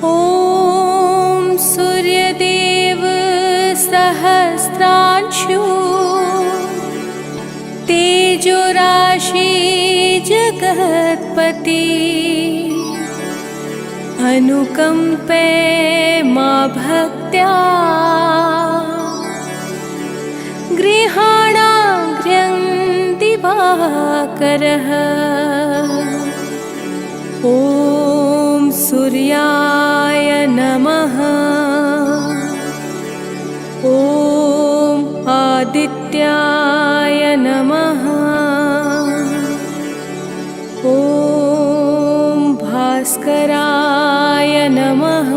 ॐ सूर्यदेव सहस्रांशु तेजोराशि जगत्पति अनुकंपे मा भक्त्या गृहाणाग्र्यं दिवाकरः। ॐ सूर्याय नमः। ॐ आदित्याय नमः। ॐ भास्कराय नमः।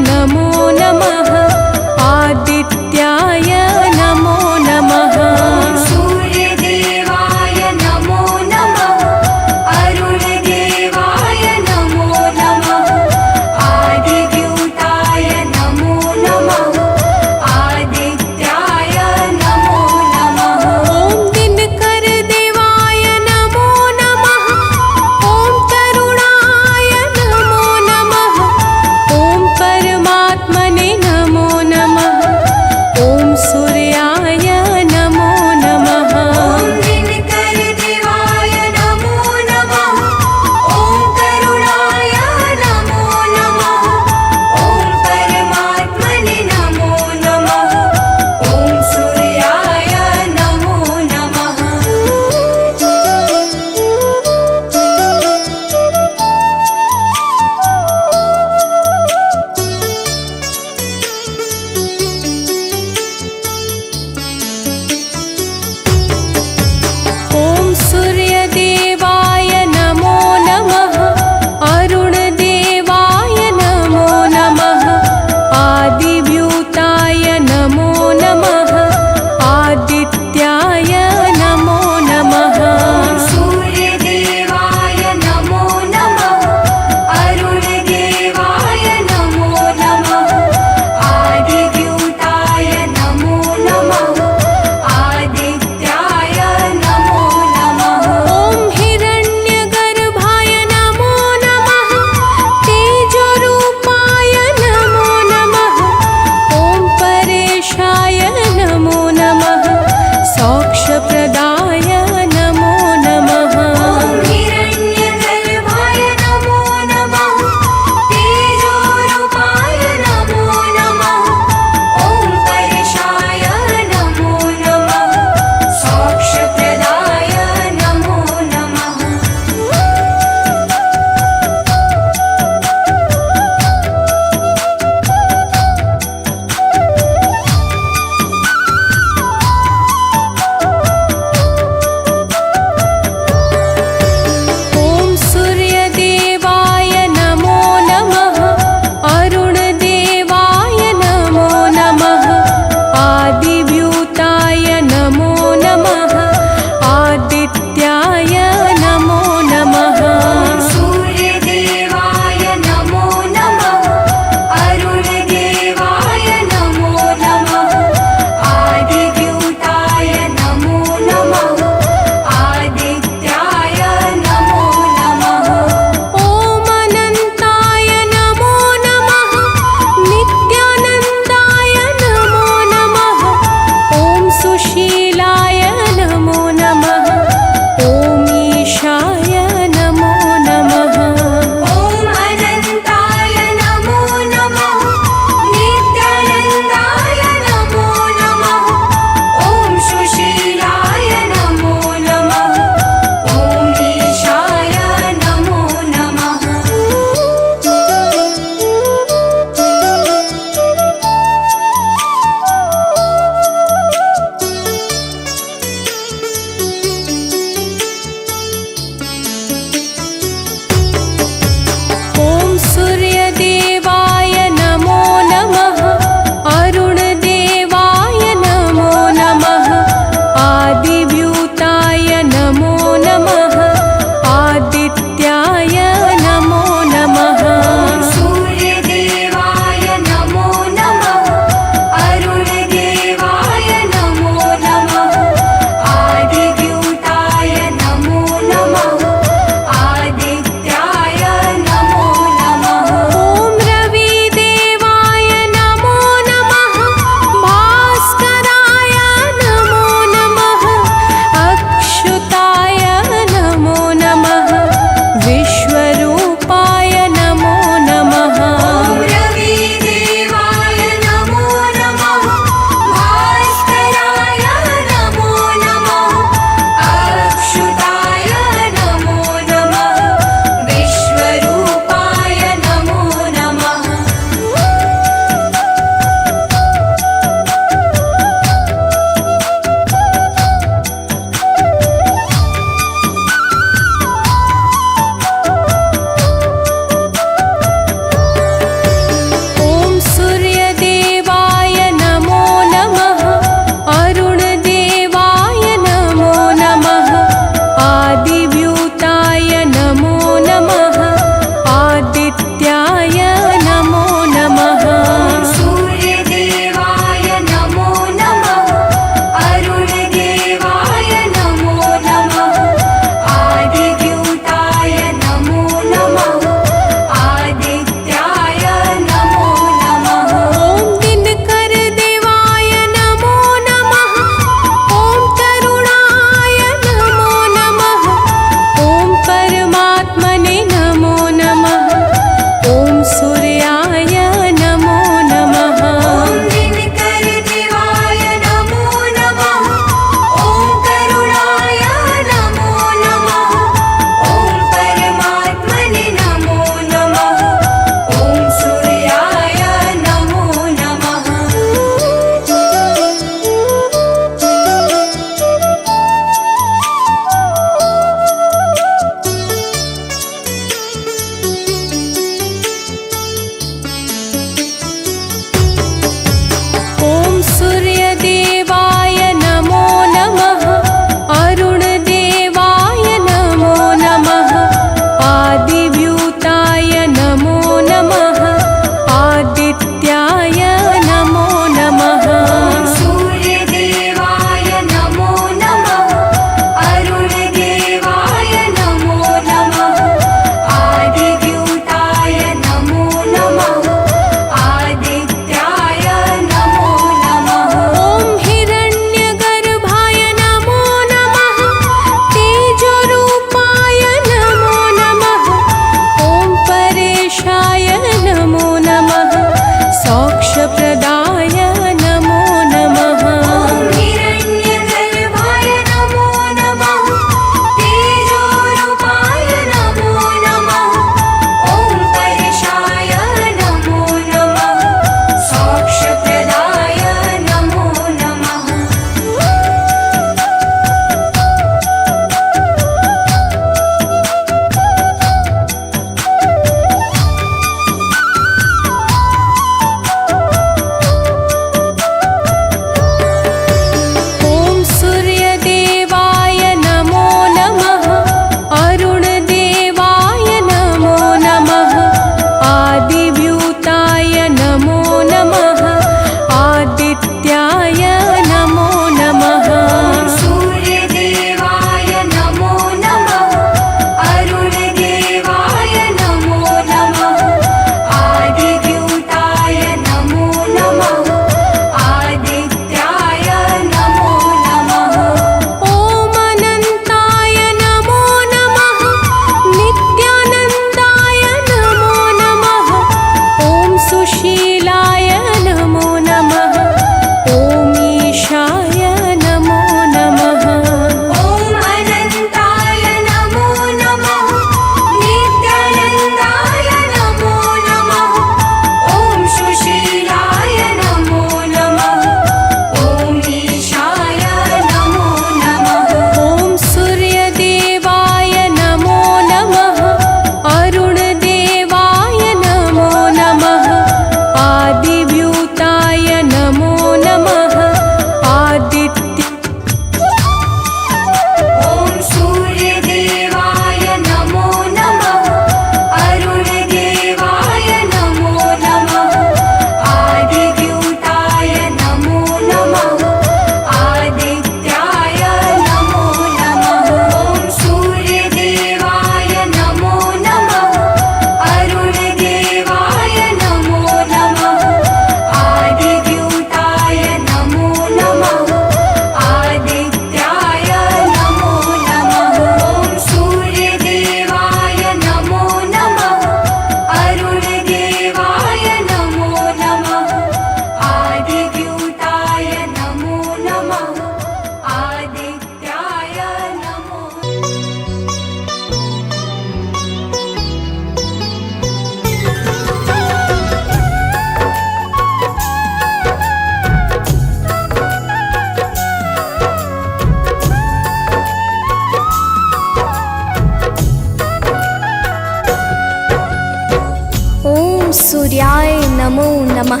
ओम सूर्याय नमो नमः।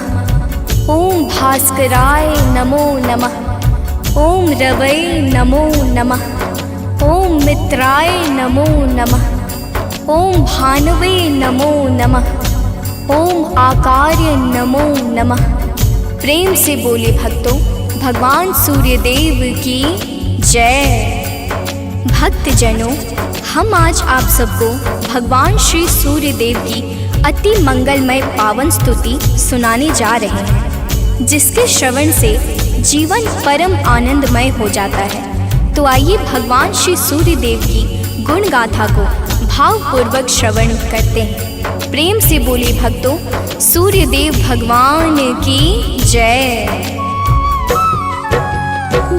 ओम भास्कराय नमो नमः। ओम रवै नमो नमः। ओम मित्राय नमो नमः। ओम भानवे नमो नमः। ओम आकार्य नमो नमः। प्रेम से बोले भक्तों, भगवान सूर्यदेव की जय। भक्तजनों, हम आज आप सबको भगवान श्री सूर्यदेव की अति मंगलमय पावन स्तुति सुनाने जा रहे हैं, जिसके श्रवण से जीवन परम आनंदमय हो जाता है। तो आइए भगवान श्री सूर्यदेव की गुण गाथा को भावपूर्वक श्रवण करते हैं। प्रेम से बोले भक्तों, सूर्यदेव भगवान की जय।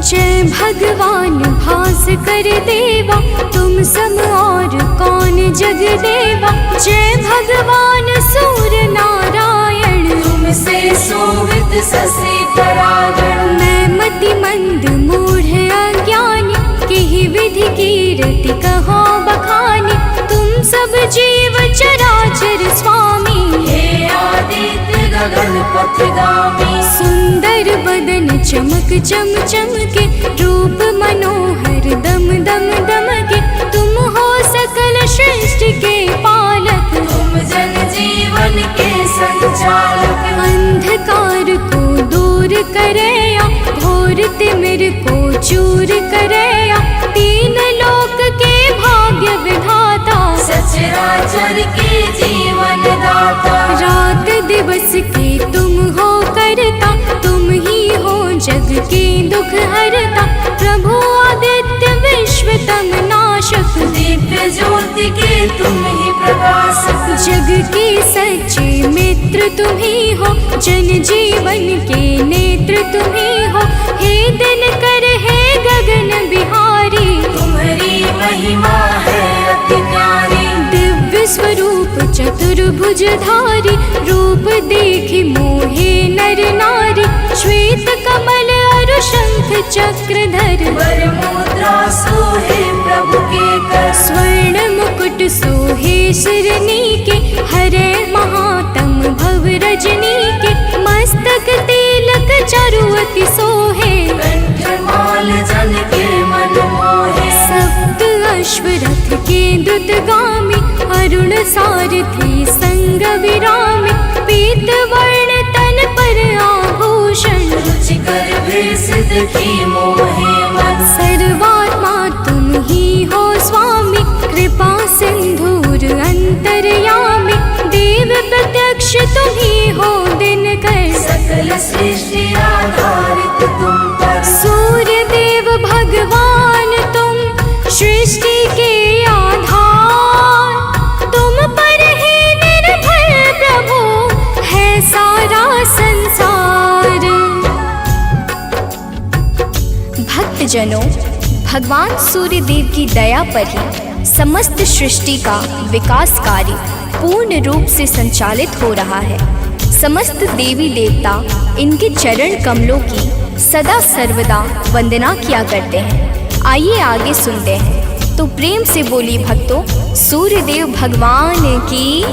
जय भगवान भास्कर देवा, तुम सम और कौन जग देवा। जय भगवान सूर्य नारायण, तुमसे शोभित शशि परागण। मैं मति मंद मूढ़ अज्ञानी, किहि विधि कीरति कहो बखानी। तुम सब जीव चराचर स्वामी, हे आदित्य गगन पथगामी। सुंदर बदन चमक चम चमके, रूप मनोहर दम दम दमके। तुम हो सकल सृष्टि के पालक, तुम जन जीवन के संचालक। अंधकार को दूर करया, घोर तिमिर को चूर करया। तीन लोक के भाग्य विधाता, सचराचर के जीवन दाता। रात दिवस के तुम हो करता, तुम ही हो जग के दुख हरता। प्रभु आदित्य विश्वतम नाशक, दिव्य ज्योति के तुम ही प्रकाशक। जग के सच्चे मित्र तुम ही हो, जन जीवन के नेत्र तुम ही हो। हे दिनकर हे गगन बिहारी, तुम्हारी महिमा है अति न्यारी। दिव्य स्वरूप चतुर्भुजधारी, रूप देखि मोहे नर नारी। श्वेत कमल अरु शंख चक्रधर, वर मुद्रा सोहे प्रभु के कर। स्वर्ण मुकुट सोहे शिरनी के, हरे महातम भव रजनी के। मस्तक तिलक चारुअति सोहे, कंठमाल जन के मन मोहे। सप्त अश्वरथ के द्रुतगामी, अरुण सारथी संग विरामी। पीत वर्ण तन पर आभूषण, रुचिकर भेष देखी मोहे मन। सर्वात्मा तुम ही हो स्वामी, कृपा सिंधुर अंतर्यामी। देव प्रत्यक्ष तुम ही हो दिनकर, सकल सृष्टि आधारित तुम पर। सूर्य देव भगवान तुम सृष्टि के आधार। तुम पर ही निर्भर प्रभु है सारा संसार। भक्तजनों, भगवान सूर्यदेव की दया पर ही समस्त सृष्टि का विकास कार्य पूर्ण रूप से संचालित हो रहा है। समस्त देवी देवता इनके चरण कमलों की सदा सर्वदा वंदना किया करते हैं। आइए आगे सुनते हैं। तो प्रेम से बोली भक्तों, सूर्यदेव भगवान की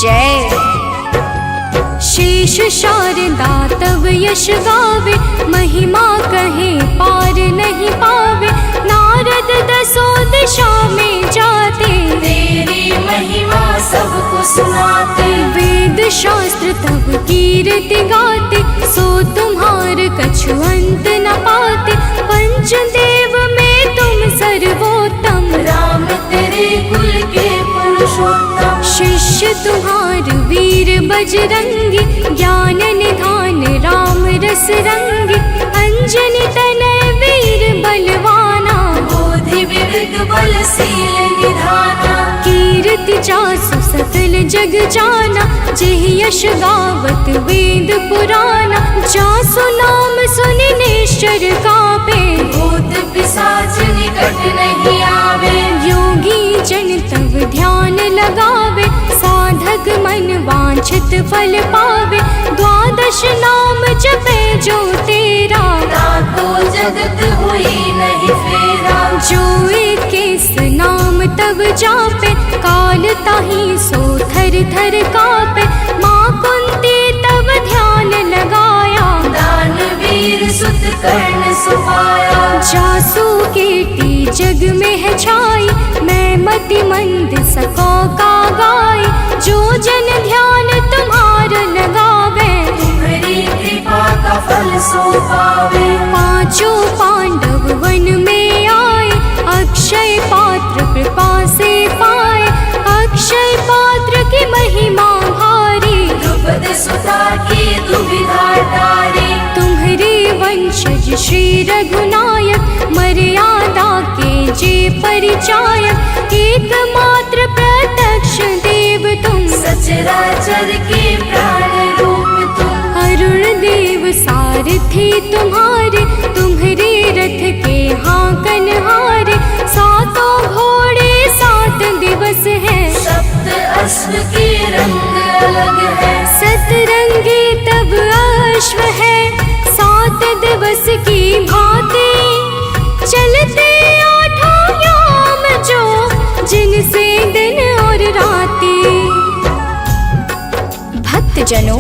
जय। शेष शारदा तव यश गावे, महिमा कहे पार नहीं पावे। नारद दसों दिशा में जाते, तेरी महिमा सबको सुनाते। वेद शास्त्र तब कीर्ति गाते, सो तुम्हार कछु अंत न पाते। पंचदेव में तुम सर्वोत्तम, राम तेरे कुल के पुरुषोत्तम। शिष्य तुम्हार वीर बजरंगी, ज्ञान निधान राम रस रंगी। अंजनी तनय वीर बलवाना, बोधि विवेक बलशील निधाना। कीर्ति जासु सकल जग जाना, जेह यश गावत वेद पुराना। जासु नाम सुनि निश्चर कापे, भूत पिशाच निकट नहीं आवे। योगी जन तव ध्यान लगावे, साधक मन वांछित फल पावे। द्वादश नाम जपे जो तेरा, ताको जगत हुई नहीं फेरा। जो इक्कीस नाम तब जापे, काल ताहि सो थर थर कापे। माँ कुंती तब ध्यान लगाया, दानवीर सुत कर्ण सुपाया। जासु कीर्ति जग में है छाई, मैं मति मंद सको का गाय। जो जन ध्यान तुम्हारा लगावे, तुम्हारी कृपा का फल सो पावे। पांचों पांडव वन में आए, अक्षय पात्र कृपा से पाए। अक्षय पात्र की महिमा भारी, द्रुपद सुता की दुविधा टारी। तुम्हारे वंशज श्री रघुनायक, मर्यादा के जे परिचायक। एकमात्र प्रत्यक्ष देव तुम, सचराचर के प्राण रूप तुम। अरुण देव सारथी तुम्हारे, तुम्हारे रथ के हाकन हारे। सातों घोड़े 7 दिवस है, सप्त अश्व के रंग अलग है। सतरंगी तब अश्व है, 7 दिवस की भांति। चलते 8 याम जो, जिनसे दिन और राती। भक्तजनों,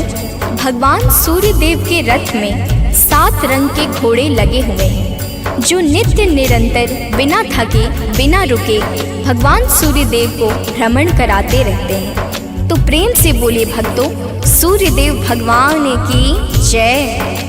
भगवान सूर्य देव के रथ में 7 रंग के घोड़े लगे हुए हैं, जो नित्य निरंतर बिना थके बिना रुके भगवान सूर्य देव को भ्रमण कराते रहते हैं। तो प्रेम से बोले भक्तों, सूर्य देव भगवान की जय।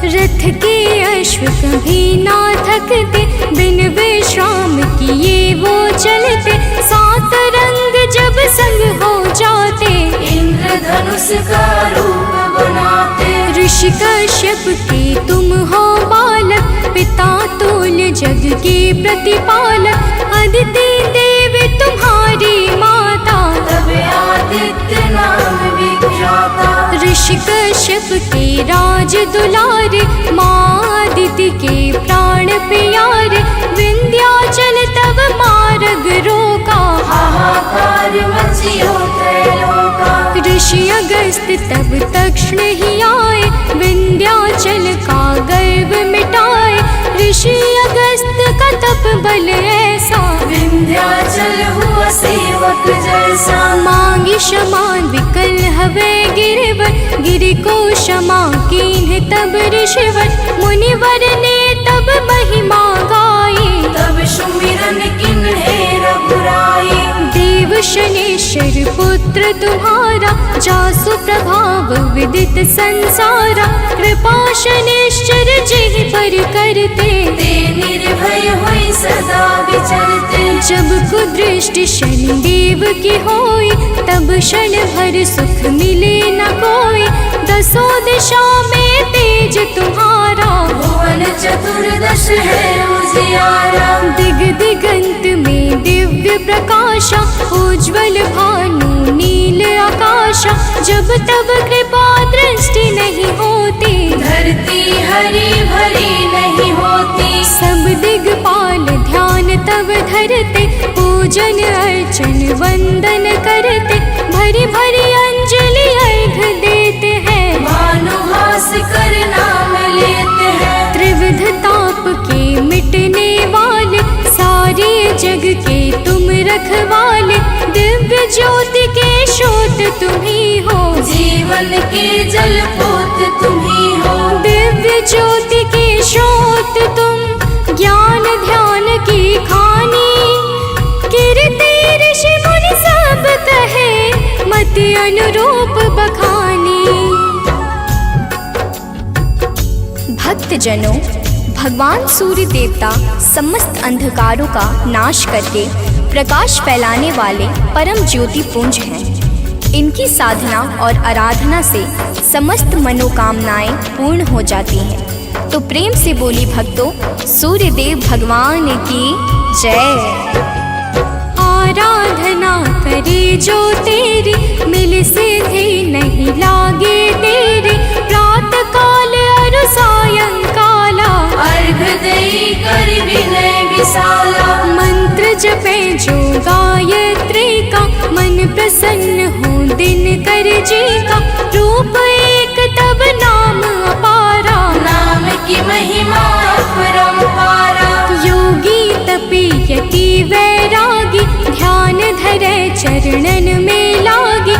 रथ के अश्व कभी ना थकते, बिन विश्राम किए वो चलते। 7 रंग जब संग हो जाते, इंद्रधनुष का रूप बनाते। ऋषि कश्यप के तुम हो बालक, पिता तुल्य जग के प्रतिपालक। अदिति देवी तुम्हारी माता, तब आदित्य नाम विख्याता। ऋषि कश्यप के राज दुलारे, माँ अदिति के प्राण प्यारे। विंध्याचल तब मार्ग रोका, हाहाकार मचियो त्रैलोका। ऋषि अगस्त तब तक्षण ही आए, विंध्याचल का गर्व मिटाए। ऋषि अगस्त का तप बल ऐसा, विंध्याचल हुआ सेवक जैसा। मांगी क्षमा विकल हवे गिरवर, गिरि को क्षमा कीन्ह तब ऋषिवर। मुनिवर ने तब महिमा गाई, तब सुमिरन किन्हें रघुराई। देव शनेश्वर पुत्र तुम्हारा, जासु प्रभाव विदित संसारा। कृपा शनेश्वर जिहि पर करते, ते निर्भय हुई सदा विचरते। जब कुदृष्टि शनिदेव की होई, तब क्षण भर सुख मिले न कोई। 10 दिशा में तेज तुम्हारा, भुवन चतुर्दश है उजियारा। दिग दिगंत में दिव्य प्रकाशा, उज्ज्वल भानु नील आकाशा। जब तब कृपा दृष्टि नहीं होती, धरती हरी भरी नहीं होती। सब दिगपाल ध्यान तब धरते, पूजन अर्चन वंदन करते। भरी भरी अंजलि अर्घ देते हैं, भानुहास कर नाम लेते हैं। त्रिविध ताप के मिटने वाले, सारे जग के तुम रखवाले। दिव्य ज्योति के स्रोत तुम्ही हो, जीवन के जल पोत तुम्ही हो। दिव्य ज्योति के स्रोत तुम, ज्ञान ध्यान की खानी। कीर्ति ऋषि मुनि सब कहे, मति अनुरूप बखानी। भक्तजनों, भगवान सूर्य देवता समस्त अंधकारों का नाश करके प्रकाश फैलाने वाले परम ज्योति पुंज हैं। इनकी साधना और आराधना से समस्त मनोकामनाएं पूर्ण हो जाती हैं। तो प्रेम से बोली भक्तों, सूर्य देव भगवान की जय। आराधना करे जो तेरी, मिल सिद्धि नहीं लागे तेरी। प्रात काल अरु सायंकाला, अर्घ देई कर विनय विशाला। मंत्र जपे जो गायत्री का, मन प्रसन्न हो दिन कर जी का। रूप एक तब नाम अपारा, नाम की महिमा अपरंपारा। योगी तपी यति वैरागी, ध्यान धरे चरणन में लागी।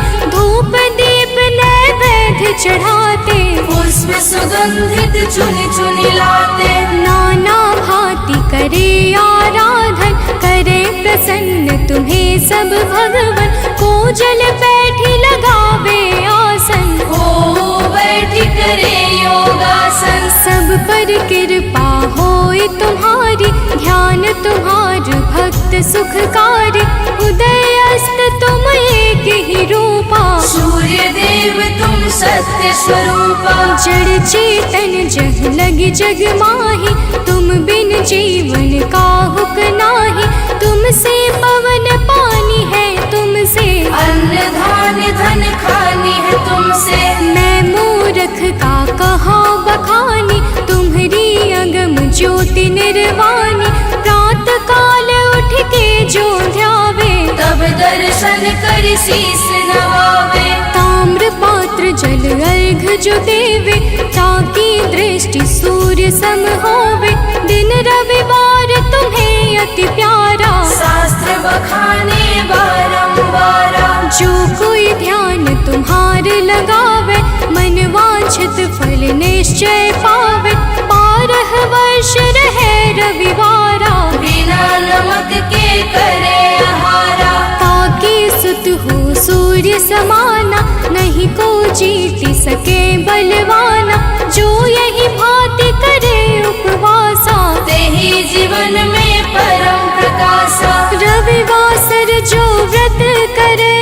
चढ़ाते, पुष्प सुगंधित चुनि चुनि लाते, नाना भांति करे आराधन, करे प्रसन्न तुम्हें सब भगवन। को जल बैठी लगावे आसन, हो बैठी करे योगासन, सब पर कृपा होए तुम्हारी, ध्यान तुम्हार भक्त सुखकारी। उदय अस्त तुम एक ही रूपा, सूर्य देव तुम सत्य स्वरूपा। जड़ चेतन जग लगी जग माही, तुम बिन जीवन काहुक नाही। तुमसे पवन पानी है, तुमसे अन्न धान्य धन खानी है तुमसे। मैं मूर्ख का कहा बखानी, तुम्हारी अगम ज्योति निर्वाणी। प्रात काल उठ के जो ध्यावे, तब दर्शन कर शीस नवावे। ताम्र पात्र जल अर्घ जो देवे, ताकि दृष्टि सूर्य सम होवे। दिन रविवार तुम्हें अति प्यारा, शास्त्र बखाने बारंबारा। जो कोई ध्यान तुम्हार लगावे, मन वांछित फल निश्चय पावे। 12 वर्ष रहे रविवारा, बिना नमक के करे आहारा। ताकि सुत हो सूर्य समाना, नहीं को जीत सके बलवाना। जो यही भांति करे उपवासा, तेहि जीवन में परम प्रकाशा। रविवासर जो व्रत करे,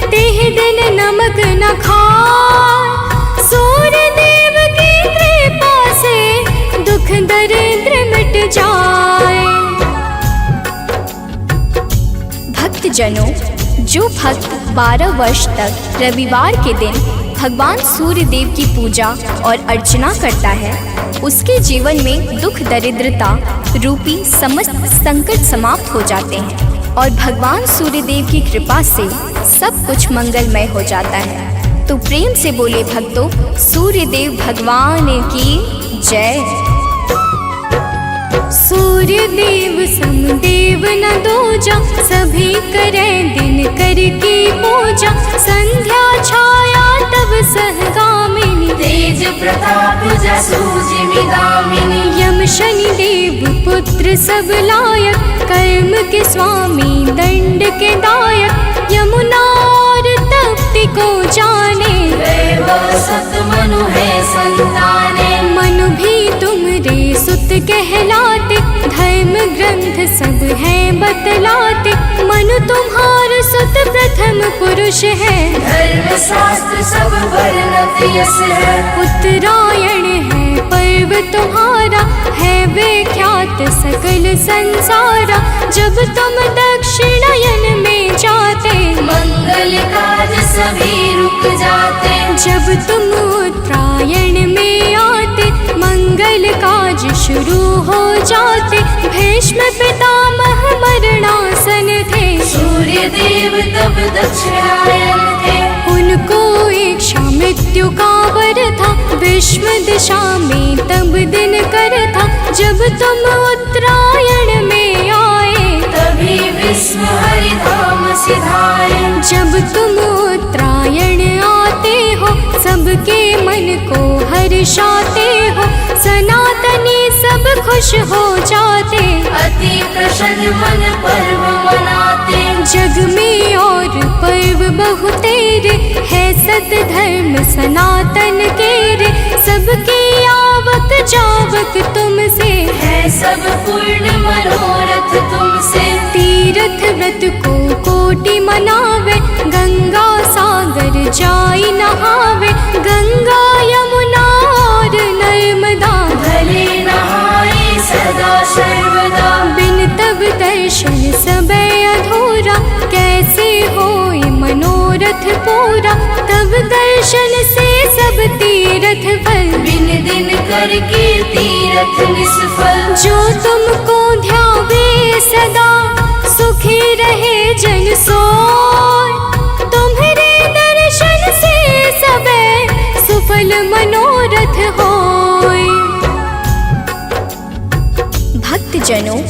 तेह दिन नमक न खाए। सूर्य देव की कृपा से दुख दरिद्र मिट जाए। भक्त जनों, जो भक्त 12 वर्ष तक रविवार के दिन भगवान सूर्य देव की पूजा और अर्चना करता है, उसके जीवन में दुख दरिद्रता रूपी समस्त संकट समाप्त हो जाते हैं और भगवान सूर्य देव की कृपा से सब कुछ मंगलमय हो जाता है। तो प्रेम से बोले भक्तों, सूर्य देव भगवान की जय। सूर्य देव समदेव न दूजा, सभी करें दिन करके पूजा। संध्या छाया तब सहगामिनी, तेज प्रताप जसु जिमिदामिनी। यम शनि देव पुत्र सब लायक, कर्म के स्वामी दंड के दायक। यमुना और तप्ति को जाने, वैभव सत मनु है संताने। मनु भी तुमरे सुत कहलाते, धर्म ग्रंथ सब हैं बतलाते। मनु तुम्हार सुत प्रथम पुरुष है, धर्म शास्त्र सब वर्णत यस है। उत्तरायण है पर्व तुम्हारा, है विख्यात सकल संसारा। जब तुम दक्षिणायन में जाते, मंगल काज सभी रुक जाते। जब तुम उत्तरायण में आते, मंगल काज शुरू हो जाते। भीष्म पितामह मरणासन थे, सूर्य देव तब दक्षिणायन थे। उनको इच्छा मृत्यु का वर था, विश्व दिशा में तब दिन कर था। जब तुम उत्तरायण में आए, तभी विश्व हरिधाम सिधाए। जब तुम उत्तरायण आते हो, सबके मन को हर्षाते हो। सनातनी सब खुश हो जाते, अति प्रसन्न मन पर्व मनाते। जग में और पर्व बहु तेरे, है सत धर्म सनातन के रे। सबकी आवक जावक तुमसे, है सब पूर्ण मनोरथ तुमसे। तीर्थ व्रत को कोटि मनावे, गंगा सागर जाई नहावे। गंगा यमुना और नर्मदा, भले नहाए सदा सर्वदा। बिन तब दर्शन सबे अधूरा, कैसे होए मनोरथ पूरा। तब दर्शन से सब तीर्थ फल, बिन दिन करके तीरथ निष्फल। जो तुमको ध्यावे सदा, सुखी रहे जन सोय। तुम्हारे दर्शन से सबे सुफल मनोरथ होय। भक्त जनों,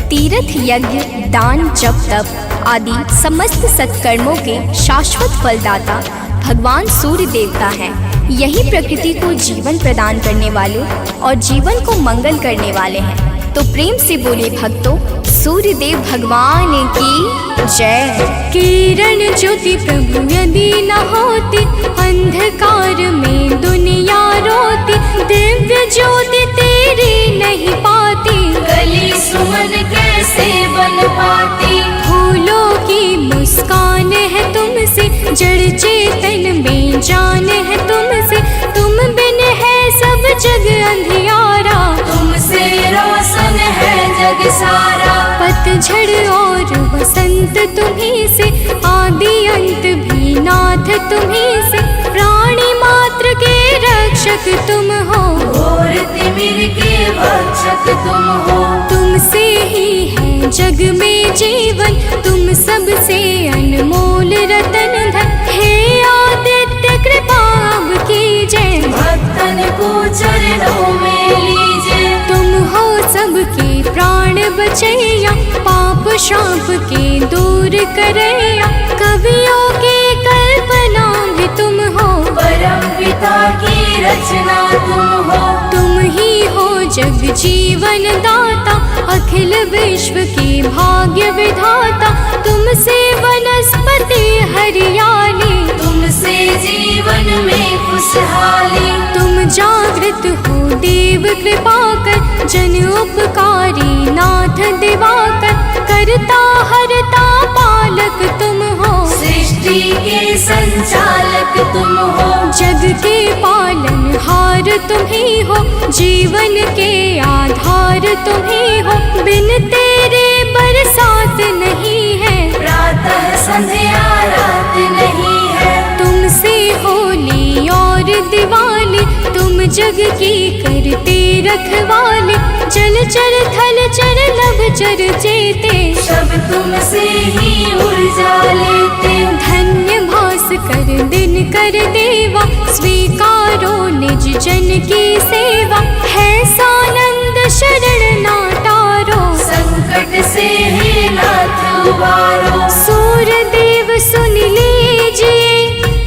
तीर्थ यज्ञ दान जप तप आदि समस्त सत्कर्मों के शाश्वत फलदाता भगवान सूर्य देवता हैं। यही प्रकृति को जीवन प्रदान करने वाले और जीवन को मंगल करने वाले हैं। तो प्रेम से बोले भक्तों, सूर्य देव भगवान की जय। किरण ज्योति प्रभु यदि न होती, अंधकार में दुनिया रोती। दिव्य ज्योति तेरी नहीं पाती, गली सुमन कैसे बन पाती। फूलों की मुस्कान है तुमसे, जड़ चेतन में जान है तुमसे। तुम बिन है सब जग अंधियारा, तुमसे रोशन है जग सारा। पतझड़ और बसंत तुम्हीं से, आदि अंत भी नाथ तुम्हीं से। प्राणी मात्र के रक्षक तुम हो, घोर तिमिर के भक्षक तुम हो। तुमसे ही है जग में जीवन, तुम सबसे अनमोल रतन धन। हे आदित्य कृपा अब कीजिए, भक्तन को चरणों में लीजिए। तुम हो सबके प्राण बचैया, पाप शाप के दूर करैया। कवियों की कल्पना भी तुम हो, परम पिता की रचना तुम हो। तुम ही हो जग जीवन दाता, अखिल विश्व की भाग्य विधाता। तुमसे वनस्पति हरियाली, तुमसे जीवन में खुशहाली। तुम जागृत हो देव कृपा कर, जन उपकारी नाथ दिवाकर। करता हरता पालक तुम हो, सृष्टि के संचालक तुम हो। जग के पालन हार तुम ही हो, जीवन के आधार तुम ही हो। बिन तेरे बरसात नहीं है, प्रातः संध्या रात नहीं है। तुमसे होली और दिवाली, तुम जग की करते रखवाले। जल चर थल चर नभ चर चेते, सब तुमसे ही ऊर्जा लेते। धन्य भास कर दिन कर देवा, स्वीकारो निज जन की सेवा। है सानंद शरण नाटारो, संकट से हे नाथ उबारो। सूर्य देव सुन लीजिए,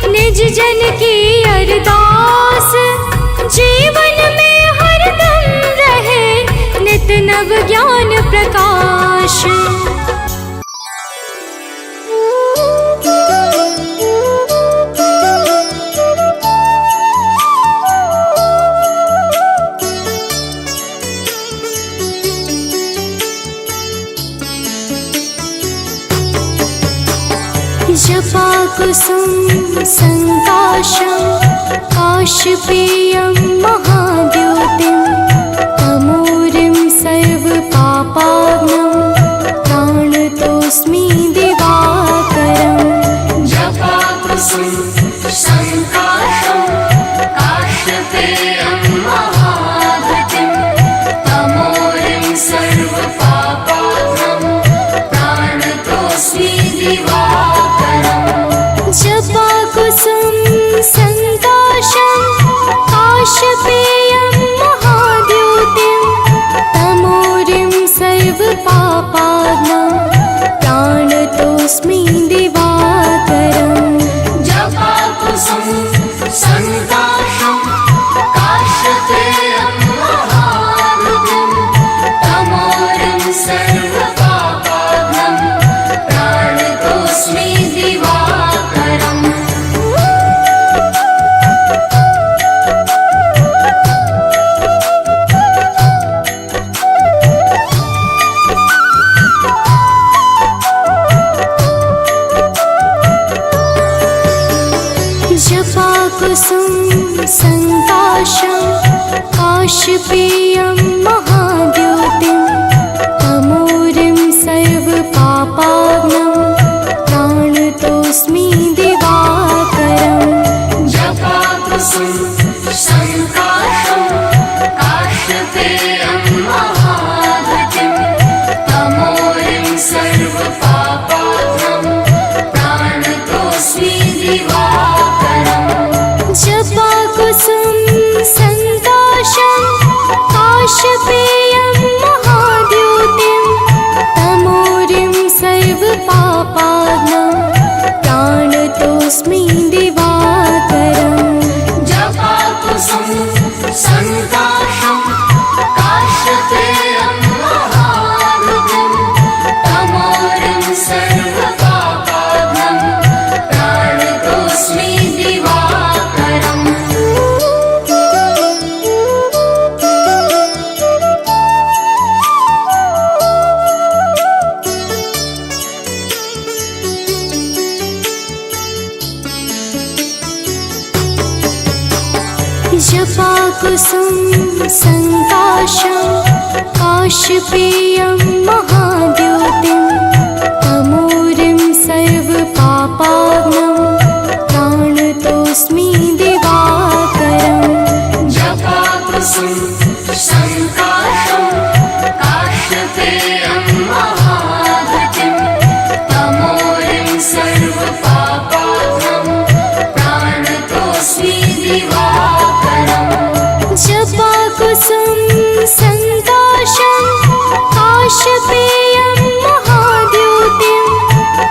निज जन की अरदास। जीवन में हरदम रहे नित नव ज्ञान प्रकाश। जपा कुसुम संकाशं, काशपेयं महाद्योतिं। तमोरिं सर्वपापाग्नं, प्राणतोऽस्मि दिवाकरम्। जपा कुसुम संकाशं, काशपेयं महाद्युतिं। तमोरिं सर्वपापाग्नं, प्राणतोऽस्मि दिवाकरम्। जपा कुसुम संकाशं, काशपेयं महाद्योतिं। तमोरिं सर्वपापाग्नं, प्राणतोऽस्मि दिवाकरम्। जपा कुसुम संकाशं, काशपेयं महाद्युतिं। तमोरिं सर्वपापाग्नं, प्राणतोऽस्मि दिवाकरम्। जपा कुसुम संकाशं, काशपेयं महाद्योतिं। तमोरिं सर्वपापाग्नं, प्राणतोऽस्मि दिवाकरम्। जपा कुसुम संकाशं, काशपेयं महाद्युतिं। तमोरिं सर्वपापाग्नं, प्राणतोऽस्मि दिवाकरम्। जपा कुसुम संकाशं, काशपेयं महाद्योतिं। तमोरिं सर्वपापाग्नं, प्राणतोऽस्मि दिवाकरम्। जपा जपाकुसुम संकाशं काशपेयं महाद्योतिं तमोरिं सर्वपापाग्नं प्राणतोऽस्मि दिवाकरम् जपाकुसुम संकाशं काशपेयं महाद्युतिं तमोरिं सर्वपापाग्नं प्राणतोऽस्मि दिवाकरम् जपाकुसुम संकाशं काशपेयं महाद्योतिं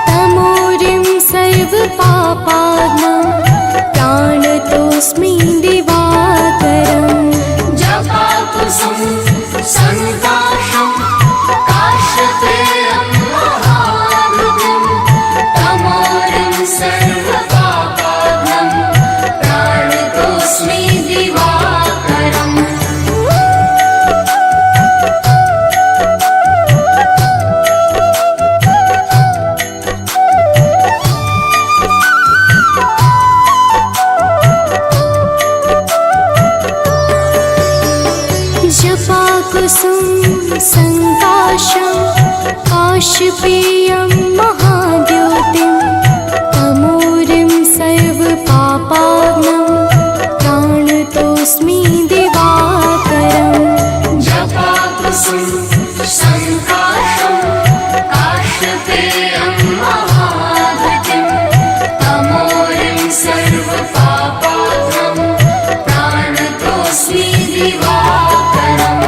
तमोरिं सर्वपापाग्नं प्राणतोऽस्मि दिवाकरम् जपाकुसुम संकाशं काशपेयं महाद्युतिं तमोरिं सर्वपापाग्नं प्राणतोऽस्मि दिवाकरम् जपाकुसुम संकाशं काशपेयं महाद्योतिं तमोरिं सर्वपापाग्नं प्राणतोऽस्मि दिवाकरम् जपाकुसुम संकाशं काशपेयं महाद्युतिं तमोरिं सर्वपापाग्नं प्राणतोऽस्मि दिवाकरम्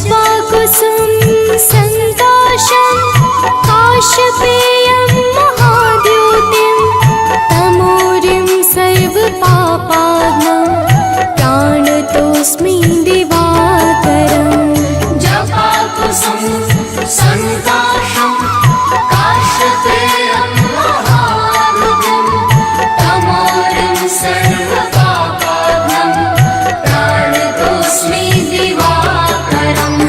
जपाकुसुम संकाशं काशपेयं महाद्योतिं तमोरिं सर्वपापाग्नं प्राणतोऽस्मि दिवाकरम् जपाकुसुम संकाशं काशपेयं महाद्युतिं तमोरिं सर्वपापाग्नं प्राणतोऽस्मि दिवाकरम्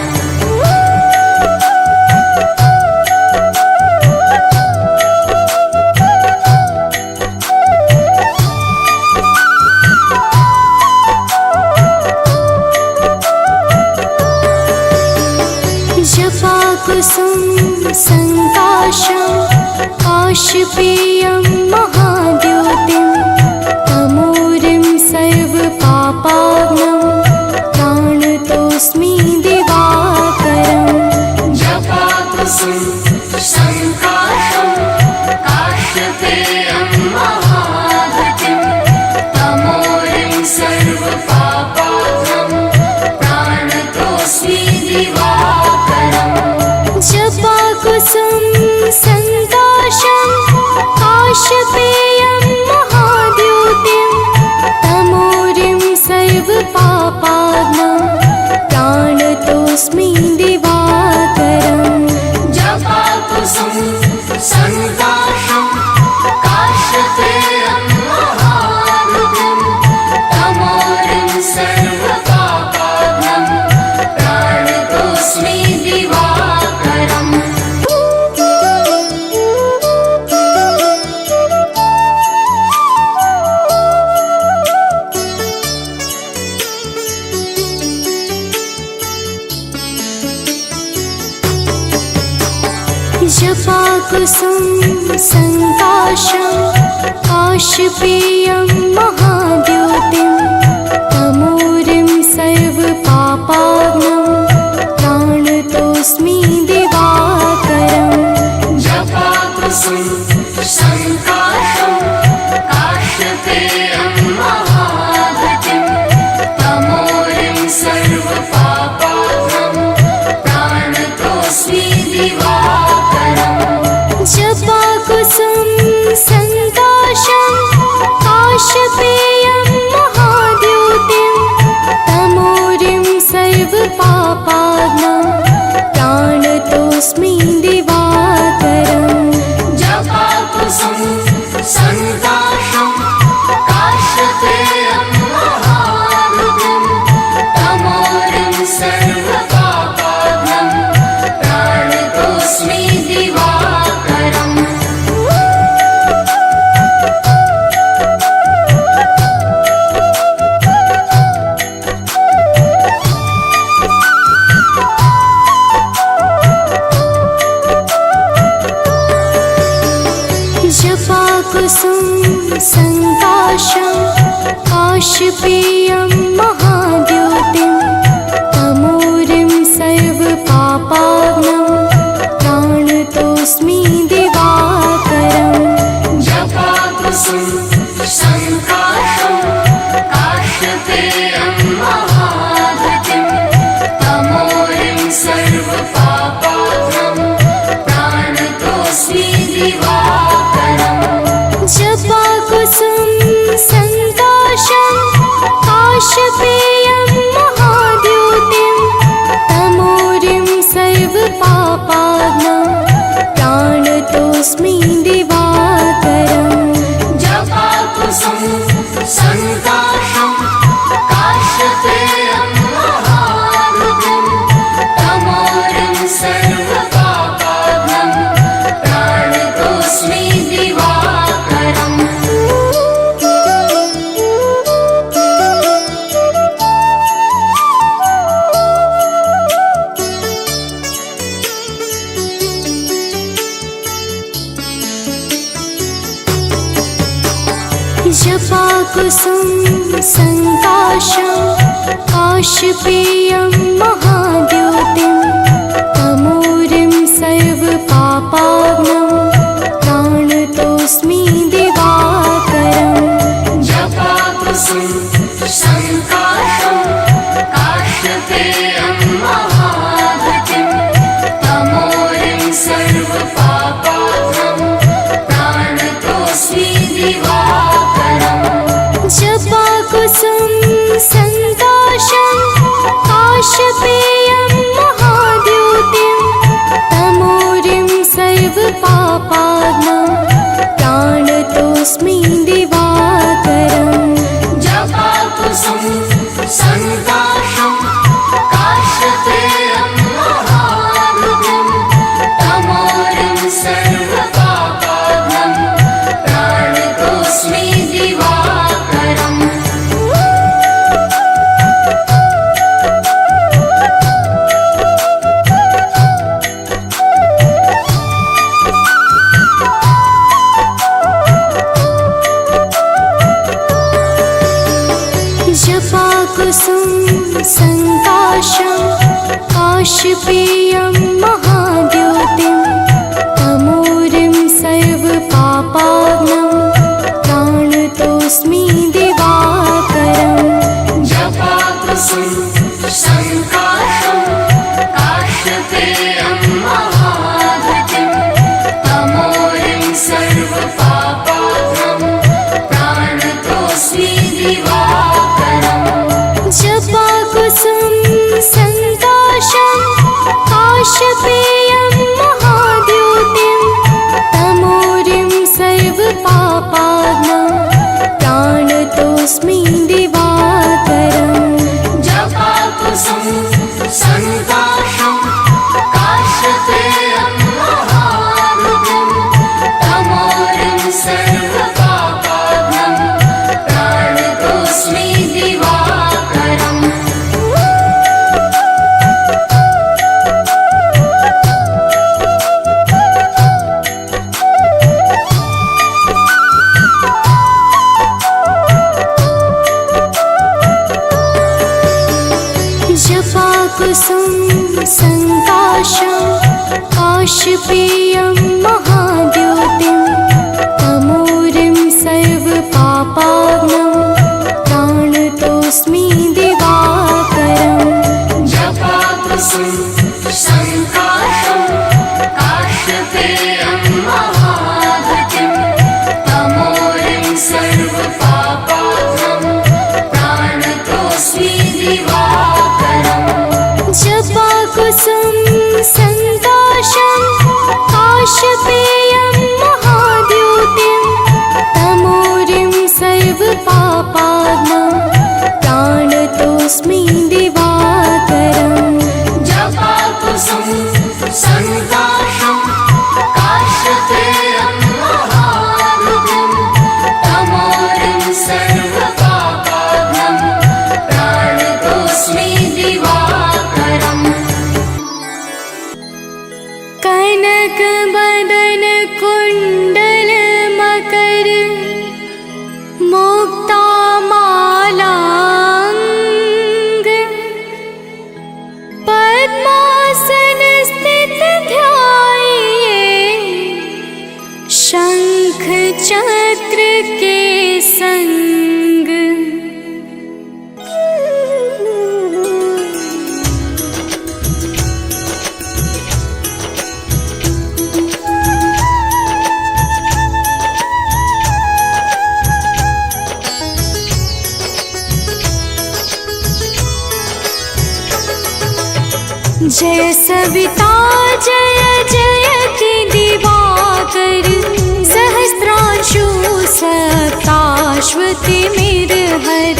जपाकुसुम संकाशं काशपेयं महाद्योतिं तमोरिं सर्वपापाग्नं प्राणतोऽस्मि दिवाकरम् जपाकुसुम संकाशं काशपेयं महाद्युतिं तमोरिं सर्वपापाग्नं प्राणतोऽस्मि दिवाकरम् जपाकुसुम संकाशं काशपेयं महाद्योतिं तमोरिं सर्वपापाग्नं प्राणतोऽस्मि दिवाकरम् जपाकुसुम संकाशं काशपेयं महाद्युतिं तमोरिं सर्वपापाग्नं प्राणतोऽस्मि दिवाकरम् जपाकुसुम संकाशं काशपेयं महाद्योतिं तमोरिं सर्वपापाग्नं प्राणतोऽस्मि दिवाकरम् जपाकुसुम संकाशं काशपेयं महाद्युतिं तमोरिं सर्वपापाग्नं प्राणतोऽस्मि दिवाकरम् जपाकुसुम संकाशं काशपेयं सङ्काशं काशपेयं महाद्योतिं तमोरिं सर्वपापाग्नं प्राणतोऽस्मि दिवाकरम् जपाकुसुम संकाशं काशपेयं महाद्युतिं तमोरिं सर्वपापाग्नं प्राणतोऽस्मि दिवाकरम् जपाकुसुम सङ्काशं काशपेयं महाद्योतिं तमोरिं सर्वपापाग्नं प्राणतोऽस्मि दिवाकरम् जपाकुसुम संकाशं काशपेयं महाद्युतिं तमोरिं सर्वपापाग्नं प्राणतोऽस्मि दिवाकरम् जपाकुसुम सङ्काशं काशपेयं महाद्योतिं तमोरिं सर्वपापाग्नं प्राणतोऽस्मि दिवाकरम् जपाकुसुम संकाशं काशपेयं महाद्युतिं तमोरिं सर्वपापाग्नं प्राणतोऽस्मि दिवाकरम् जपाकुसुम सङ्काशं काशपेयं महाद्योतिं तमोरिं सर्वपापाग्नं प्राणतोऽस्मि दिवाकरम् जपाकुसुम संकाशं काशपेयं महाद्युतिं तमोरिं सर्वपापाग्नं प्राणतोऽस्मि दिवाकरम् जपाकुसुम सङ्काशं काशपेयं महाद्योतिं तमोरिं सर्वपापाग्नं प्राणतोऽस्मि दिवाकरम् जपाकुसुम संकाशं काशपेयं महाद्युतिं तमोरिं सर्वपापाग्नं प्राणतोऽस्मि दिवाकरम् जपाकुसुम सङ्काशं काशपेयं महाद्योतिं तमोरिं सर्वपापाग्नं प्राणतोऽस्मि दिवाकरम् जपाकुसुम संकाशं काशपेयं महाद्युतिं तमोरिं सर्वपापाग्नं प्राणतोऽस्मि दिवाकरम् जपाकुसुम सङ्काशं काशपेयं महाद्योतिं तमोरिं सर्वपापाग्नं प्राणतोऽस्मि दिवाकरम् जपाकुसुम संकाशं काशपेयं महाद्युतिं तमोरिं सर्वपापाग्नं प्राणतोऽस्मि दिवाकरम् जपाकुसुम सङ्काशं काशपेयं महाद्योतिं तमोरिं सर्वपापाग्नं प्राणतोऽस्मि दिवाकरम् जपाकुसुम संकाशं काशपेयं महाद्युतिं तमोरिं सर्वपापाग्नं प्राणतोऽस्मि दिवाकरम् कनकवदन कुण्डल मकर संग। जय सविता जय जयति दिवाकर, सहस्रांशु सप्ताश्वति मिरहर,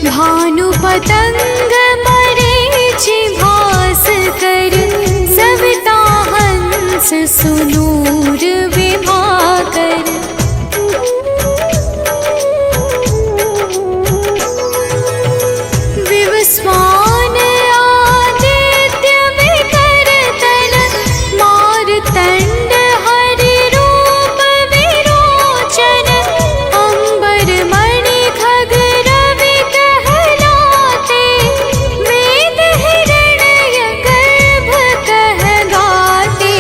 भानु पतंग मरीचि भास्कर, सविता हंस सुनूर विभाकर। विवस्वान आदित्य विकर तन, मारतंड हरि रूप विरोचन, अंबर मणि खग रवि कहलाते, वेद हिरण्य गर्भ कह गाते,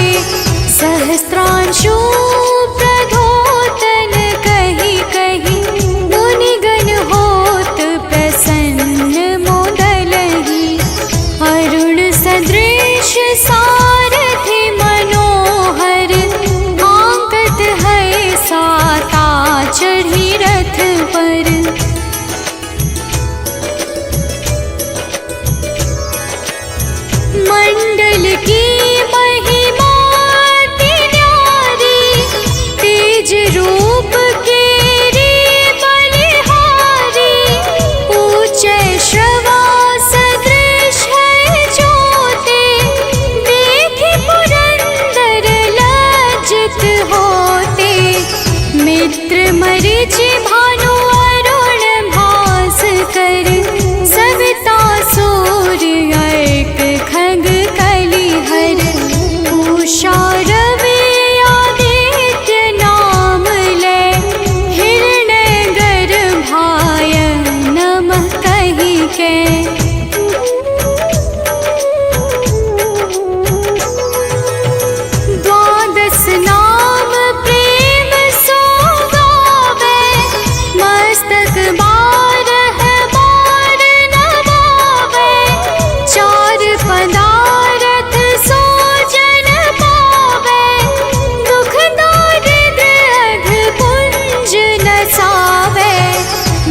सहस्त्रांशु प्रधोतन कही कही, मुनिगण होत प्रसन्न मोदलहि, अरुण सदृश सारथि मनोहर, आंकत है साता चढ़ी रथ पर। मंडल की महिमा अति न्यारी, तेज रूप केरी बलिहारी, ऊंचे श्रवा सदृश है ज्योति, देखि पुरंदर लज्जित होते, मित्र मरीचि भानु अरुण भास्कर, सविता सूर्य अर्क खग कलिहर, उषा रवि आदित्य नाम ले, हिरण्य गर्भाय नमः कहि के। द्वादश नाम प्रेम सो गावे, मस्तक बारह बार नवावे, चार पदारथ सो जन पावे, दुख दारिद्र अघ पुंज नसावे,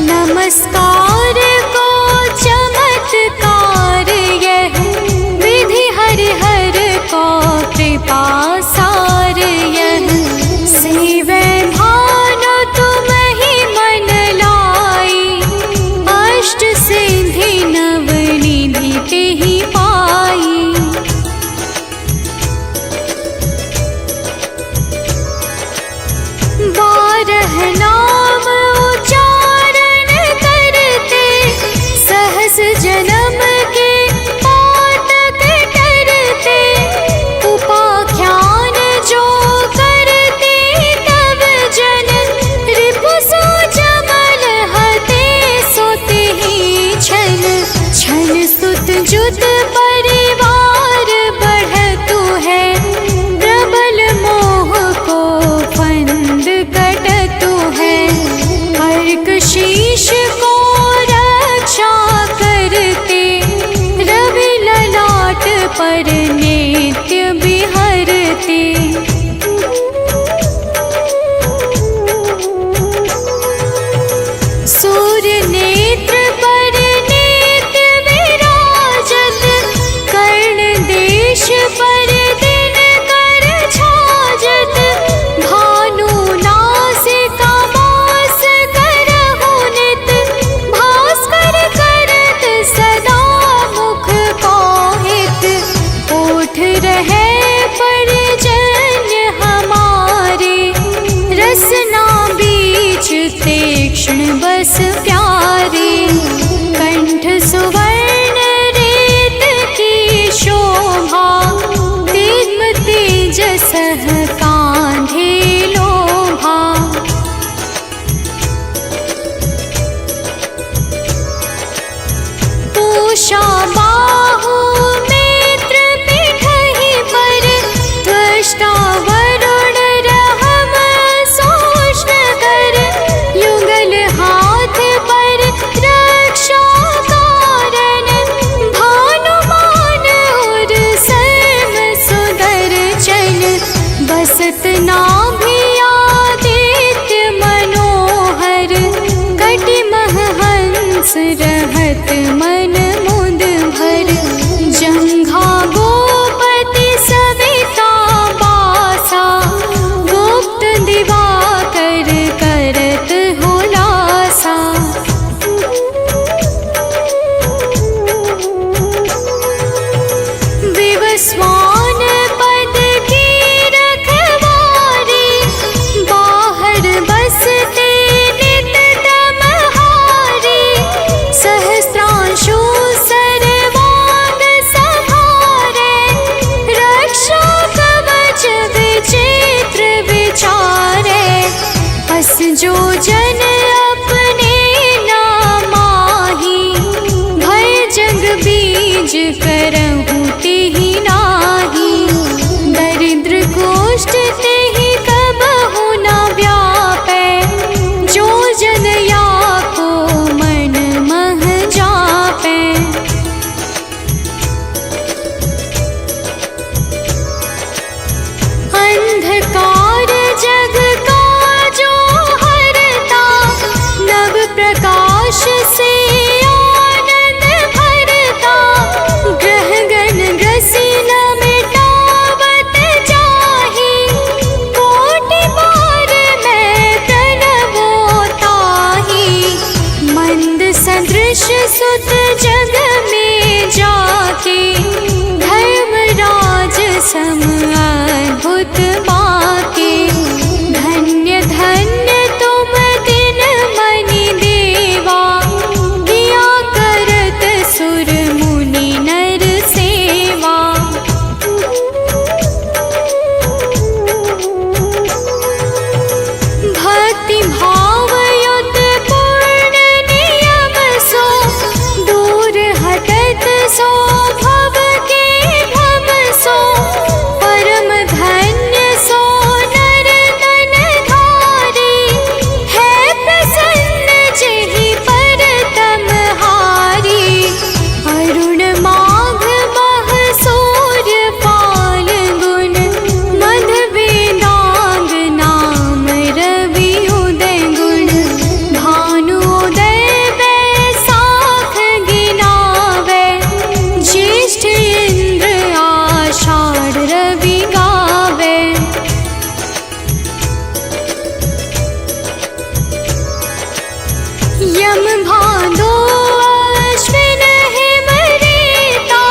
नमस्कार को चमत्कार यह, विधि हरिहर को कृपा सार यह, सेवै भानु तुम ही मन लाई, अष्ट सिद्धि नव निधि तेहि पाई। बारह नाम उच्चारण करते, सहस जन्म के पातक टरते, उपाख्यान जो करते तब जन, रिपु सो जमल हते सोते ही छन, छन सुत जुत परिवार बढ़तु है, प्रबल मोह को फंद कटतु है, अर्क शीश को रक्षा करते, रवि ललाट पर नित्य बिहरते। सूर्य नेत्र पर नित्य विराजत, कर्ण देश पर दिन कर छाजत, भानु नासिका मास करहु नित, भास्कर करत सदा मुख पाहित, ओठ रहे पर जन सतनाभियादित्य मनोहर कटिमह हंस रहत मन मुद भर जंघा गोपति सविता बासा गुप्त दिवाकर करत हुलासा विवस्वान पद की रखवारी बाहर बसते नित तमहारी सहस्त्रांशु सर्वांग संहारे रक्षा कवच विचित्र विचारे अस जो जन अपने नामाही भय जग बीज करहु तेहि नाही दरिद्र कोष्ठ तेहि कबहु न व्यापै जो जन या को मन मह जापै अंधकार जग का जो हरता नव प्रकाश से आनंद भरता ग्रह गण ग्रसी न मिटावत जाहि कोटि बार मैं प्रणवो ताहि मंद सदृश सुत जग में जाके धर्मराज सम अद्भुत बाके धन्य धन्य तुम दिन मनि देवा किया करत सुर मुनि नर सेवा भक्ति भाव युत पूर्ण नियम सो दूर हटत सो भव के भव सो परम धन्य सो नर तन धारी है प्रसन्न जेहि पर तमहारी अरुण माघ मह सूर्य पाल गुण मध वेदांग नाम रवि उदय गुण भानु उदय बैसाख गिनावे ज्येष्ठ इंद्र आषाढ़ रवि गावे यम भादो अश्विन हिम रेता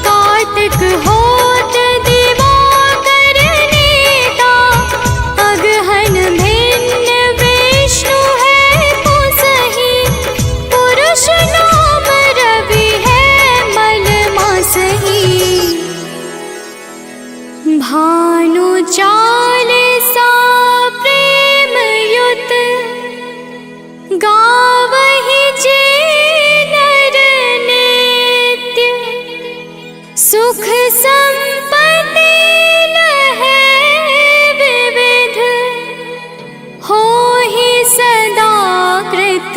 कार्तिक होत दिवाकर नेता अगहन भिन्न विष्णु है कुसहि पुरुष नाम रवि है मल मासहि भानु चालीसा प्रेम युत गावहि जे नर नित्य सुख संपत्ति लहै विविध होहि सदा कृत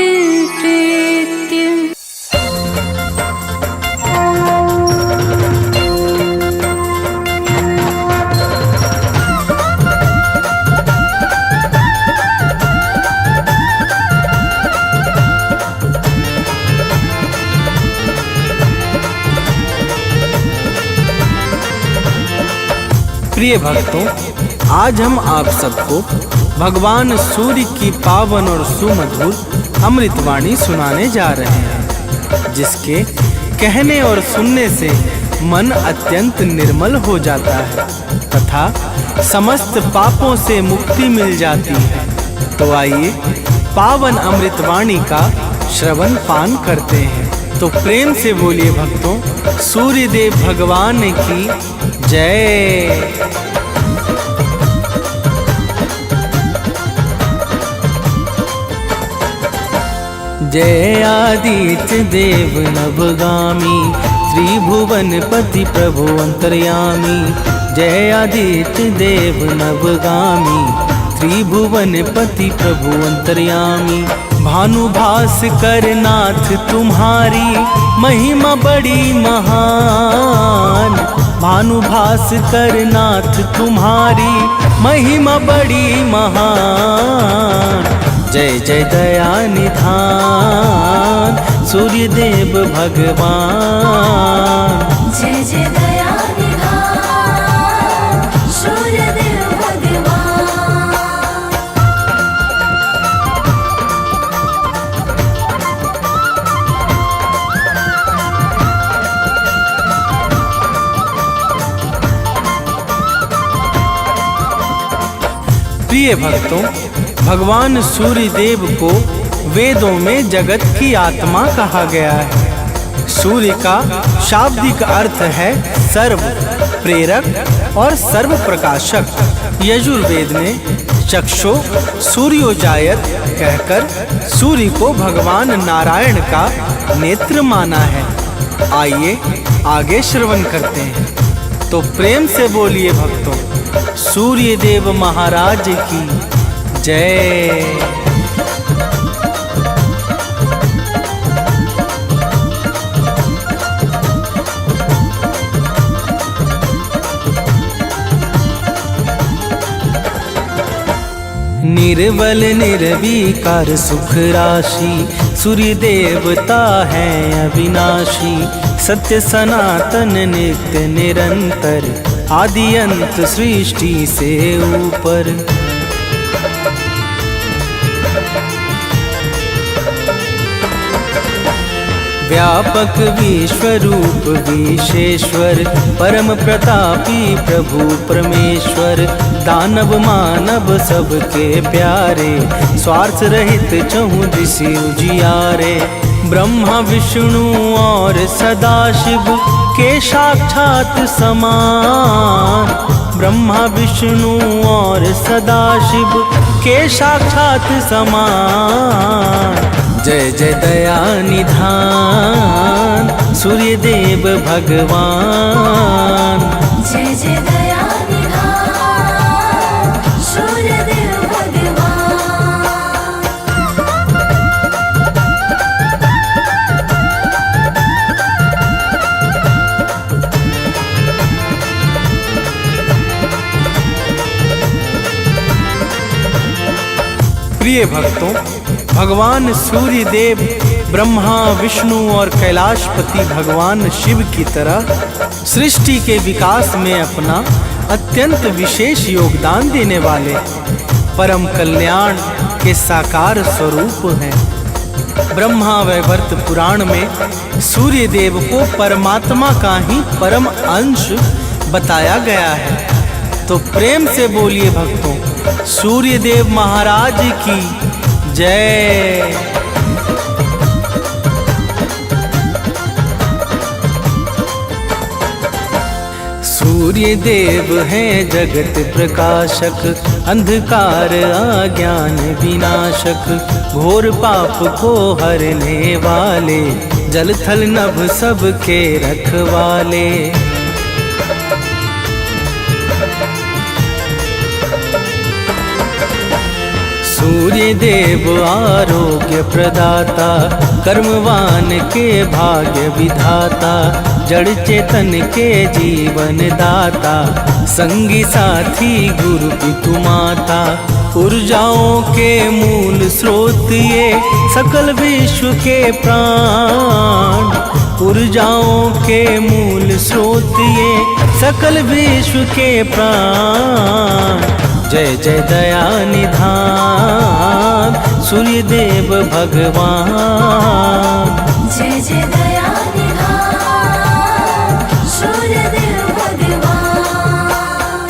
कृत्य प्रिय भक्तों, आज हम आप सबको भगवान सूर्य की पावन और सुमधुर अमृतवाणी सुनाने जा रहे हैं, जिसके कहने और सुनने से मन अत्यंत निर्मल हो जाता है तथा समस्त पापों से मुक्ति मिल जाती है। तो आइए पावन अमृतवाणी का श्रवण पान करते हैं। तो प्रेम से बोलिए भक्तों, सूर्यदेव भगवान की जय। जय आदित्य देव नवगामी, त्रिभुवन पति प्रभु अंतर्यामी। जय आदित्य देव नवगामी, त्रिभुवन पति प्रभु अंतर्यामी, भानुभास कर नाथ तुम्हारी महिमा बड़ी महान। भानुभास कर नाथ तुम्हारी महिमा बड़ी महान। जय जय दया निधान सूर्यदेव भगवान। जय जय दया निधान सूर्यदेव भगवान। प्रिय भक्तों, भगवान सूर्य देव को वेदों में जगत की आत्मा कहा गया है। सूर्य का शाब्दिक अर्थ है सर्व प्रेरक और सर्व प्रकाशक। यजुर्वेद ने चक्षु सूर्योजायत कहकर सूर्य को भगवान नारायण का नेत्र माना है। आइए आगे श्रवण करते हैं। तो प्रेम से बोलिए भक्तों, सूर्य देव महाराज की जय। निर्बल निर्विकार सुख राशि, सूर्य देवता है अविनाशी। सत्य सनातन नित्य निरंतर, आदि अंत सृष्टि से ऊपर। व्यापक विश्वरूप विशेश्वर, परम प्रतापी प्रभु परमेश्वर। दानव मानव सबके प्यारे, स्वार्थ रहित चहुँ दिशि उजियारे। ब्रह्मा विष्णु और सदाशिव के साक्षात समान। ब्रह्मा विष्णु और सदाशिव के साक्षात समान। जय जय दया निधान सूर्यदेव भगवान। जय जय दया निधान सूर्यदेव भगवान। प्रिय भक्तों, भगवान सूर्य देव ब्रह्मा विष्णु और कैलाशपति भगवान शिव की तरह सृष्टि के विकास में अपना अत्यंत विशेष योगदान देने वाले परम कल्याण के साकार स्वरूप हैं। ब्रह्मा वैवर्त पुराण में सूर्य देव को परमात्मा का ही परम अंश बताया गया है। तो प्रेम से बोलिए भक्तों, सूर्य देव महाराज की जय। सूर्य देव हैं जगत प्रकाशक, अंधकार अज्ञान विनाशक। घोर पाप को हरने वाले, जल थल नभ सबके रखवाले। सूर्य देव आरोग्य प्रदाता, कर्मवान के भाग्य विधाता। जड़ चेतन के जीवन दाता, संगी साथी गुरु पितु माता। ऊर्जाओं के मूल स्रोत ये, सकल विश्व के प्राण। ऊर्जाओं के मूल स्रोत ये, सकल विश्व के प्राण। जय जय दया निधान सूर्यदेव भगवान। जय जय दया निधान सूर्यदेव भगवान।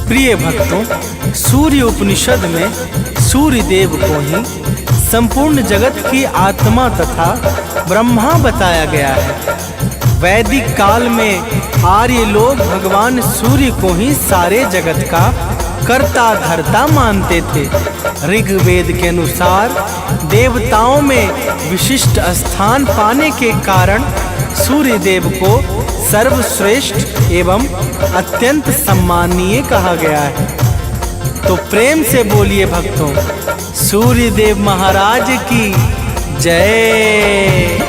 प्रिय भक्तों, सूर्य उपनिषद में सूर्य देव को ही संपूर्ण जगत की आत्मा तथा ब्रह्मा बताया गया है। वैदिक काल में आर्य लोग भगवान सूर्य को ही सारे जगत का कर्ता धर्ता मानते थे। ऋग्वेद के अनुसार देवताओं में विशिष्ट स्थान पाने के कारण सूर्य देव को सर्वश्रेष्ठ एवं अत्यंत सम्माननीय कहा गया है। तो प्रेम से बोलिए भक्तों, सूर्य देव महाराज की जय।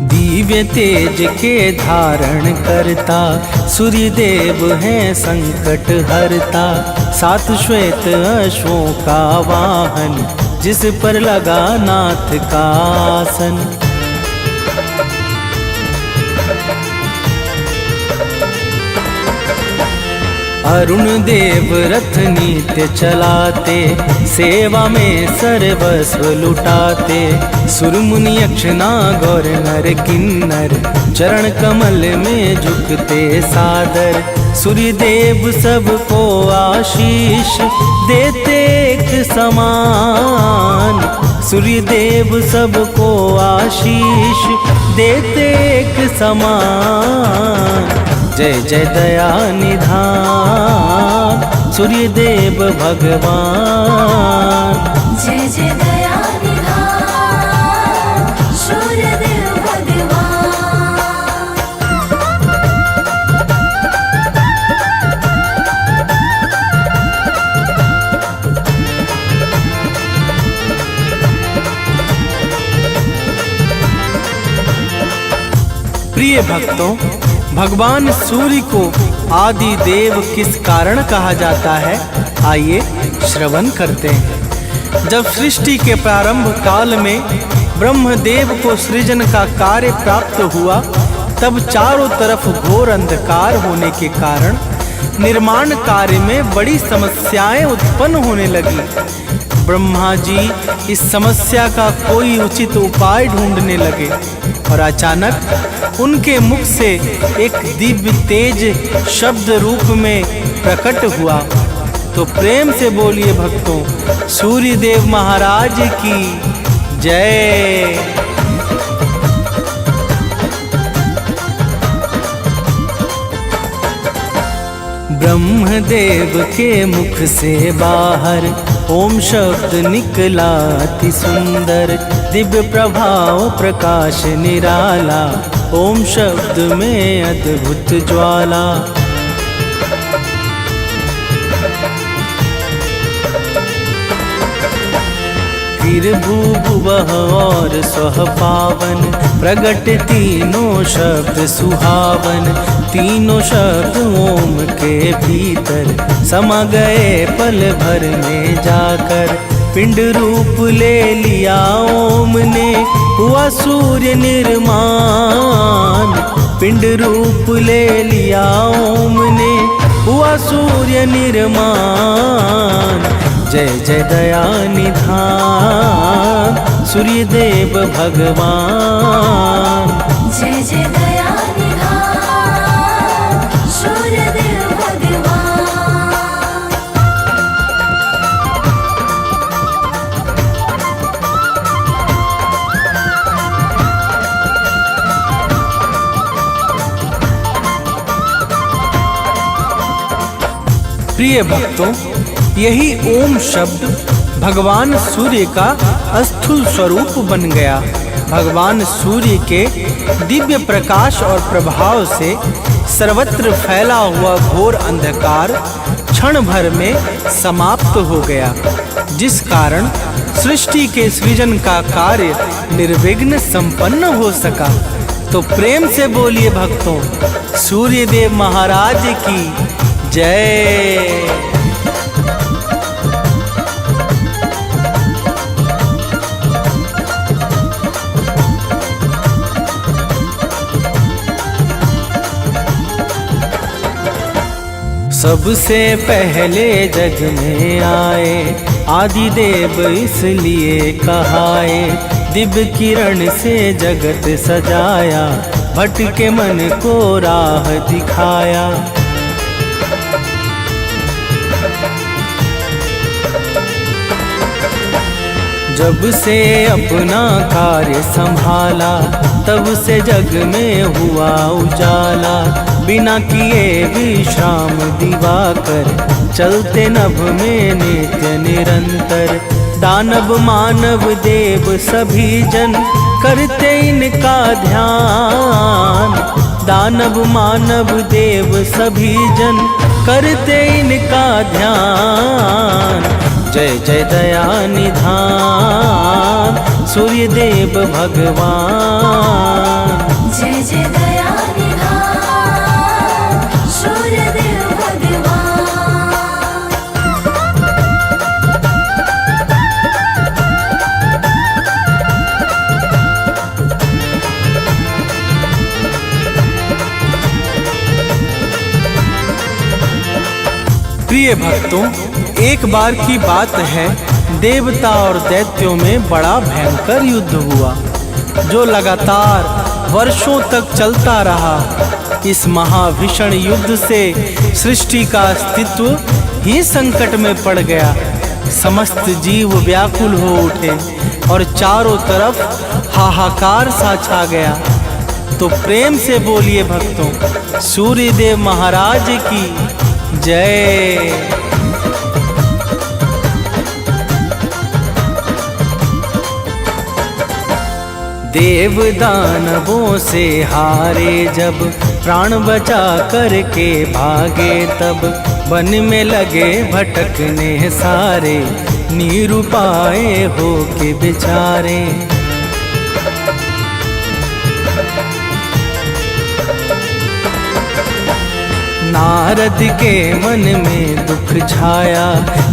दिव्य तेज के धारण करता सूर्य देव है संकट हरता। सात श्वेत अश्वों का वाहन जिस पर लगा नाथ का आसन। अरुण देव रथ नित्य चलाते, सेवा में सर्वस्व लुटाते। सुर मुनि यक्ष नाग नर किन्नर चरण कमल में झुकते सादर। सूर्य देव सबको आशीष देते एक समान। सूर्य देव सबको आशीष देते एक समान। जय जय दया निधान सूर्य देव भगवान। जय जय दया निधान सूर्य देव भगवान। प्रिय भक्तों, भगवान सूर्य को आदि देव किस कारण कहा जाता है, आइए श्रवण करते हैं। जब सृष्टि के प्रारंभ काल में ब्रह्मदेव को सृजन का कार्य प्राप्त हुआ, तब चारों तरफ घोर अंधकार होने के कारण निर्माण कार्य में बड़ी समस्याएं उत्पन्न होने लगी। ब्रह्मा जी इस समस्या का कोई उचित उपाय ढूंढने लगे और अचानक उनके मुख से एक दिव्य तेज शब्द रूप में प्रकट हुआ। तो प्रेम से बोलिए भक्तों, सूर्य देव महाराज की जय। ब्रह्मदेव के मुख से बाहर ओम शब्द निकला अति सुंदर। दिव्य प्रभाव प्रकाश निराला, ओम शब्द में अद्भुत ज्वाला। फिर भूभुवः और स्वः पावन, प्रगट तीनों शब्द सुहावन। तीनों शब्द ओम के भीतर समा गए पल भर में जाकर। पिंड रूप ले लिया ओम ने, हुआ सूर्य निर्माण। पिंड रूप ले लिया ओम ने, हुआ सूर्य निर्माण। जय जय दया निधान सूर्य देव भगवान। जय जय दया निधान सूर्य देव भगवान। प्रिय भक्तों, यही ओम शब्द भगवान सूर्य का स्थूल स्वरूप बन गया। भगवान सूर्य के दिव्य प्रकाश और प्रभाव से सर्वत्र फैला हुआ घोर अंधकार क्षण भर में समाप्त हो गया, जिस कारण सृष्टि के सृजन का कार्य निर्विघ्न संपन्न हो सका। तो प्रेम से बोलिए भक्तों, सूर्य देव महाराज की जय। सबसे पहले जग में आए आदि देव इसलिए कहाए। दिव्य किरण से जगत सजाया, भटके मन को राह दिखाया। जब से अपना कार्य संभाला तब से जग में हुआ उजाला। बिना किए विश्राम दिवाकर चलते नभ में नित्य निरंतर। दानव मानव देव सभी जन करते इनका ध्यान। दानव मानव देव सभी जन करते इनका ध्यान। जय जय दया निधान सूर्य देव भगवान। जय जय दया निधान सूर्य देव भगवान। प्रिय भक्तों, एक बार की बात है, देवता और दैत्यों में बड़ा भयंकर युद्ध हुआ जो लगातार वर्षों तक चलता रहा। इस महाभीषण युद्ध से सृष्टि का अस्तित्व ही संकट में पड़ गया। समस्त जीव व्याकुल हो उठे और चारों तरफ हाहाकार सा छा गया। तो प्रेम से बोलिए भक्तों, सूर्यदेव महाराज की जय। देव दानवों से हारे जब प्राण बचा करके भागे तब वन में लगे भटकने सारे निरुपाय हो के बेचारे। नारद के मन में दुख छाया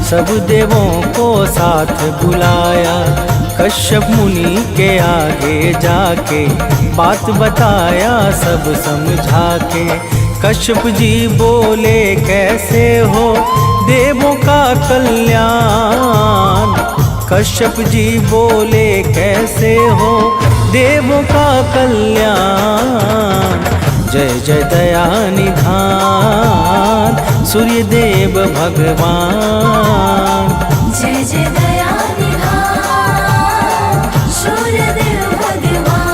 सब देवों को साथ बुलाया। कश्यप मुनि के आगे जाके बात बताया सब समझा के। कश्यप जी बोले कैसे हो देवों का कल्याण। कश्यप जी बोले कैसे हो देवों का कल्याण। जय जय दया निधान सूर्य देव भगवान। जय जय दया निधान सूर्य देव भगवान।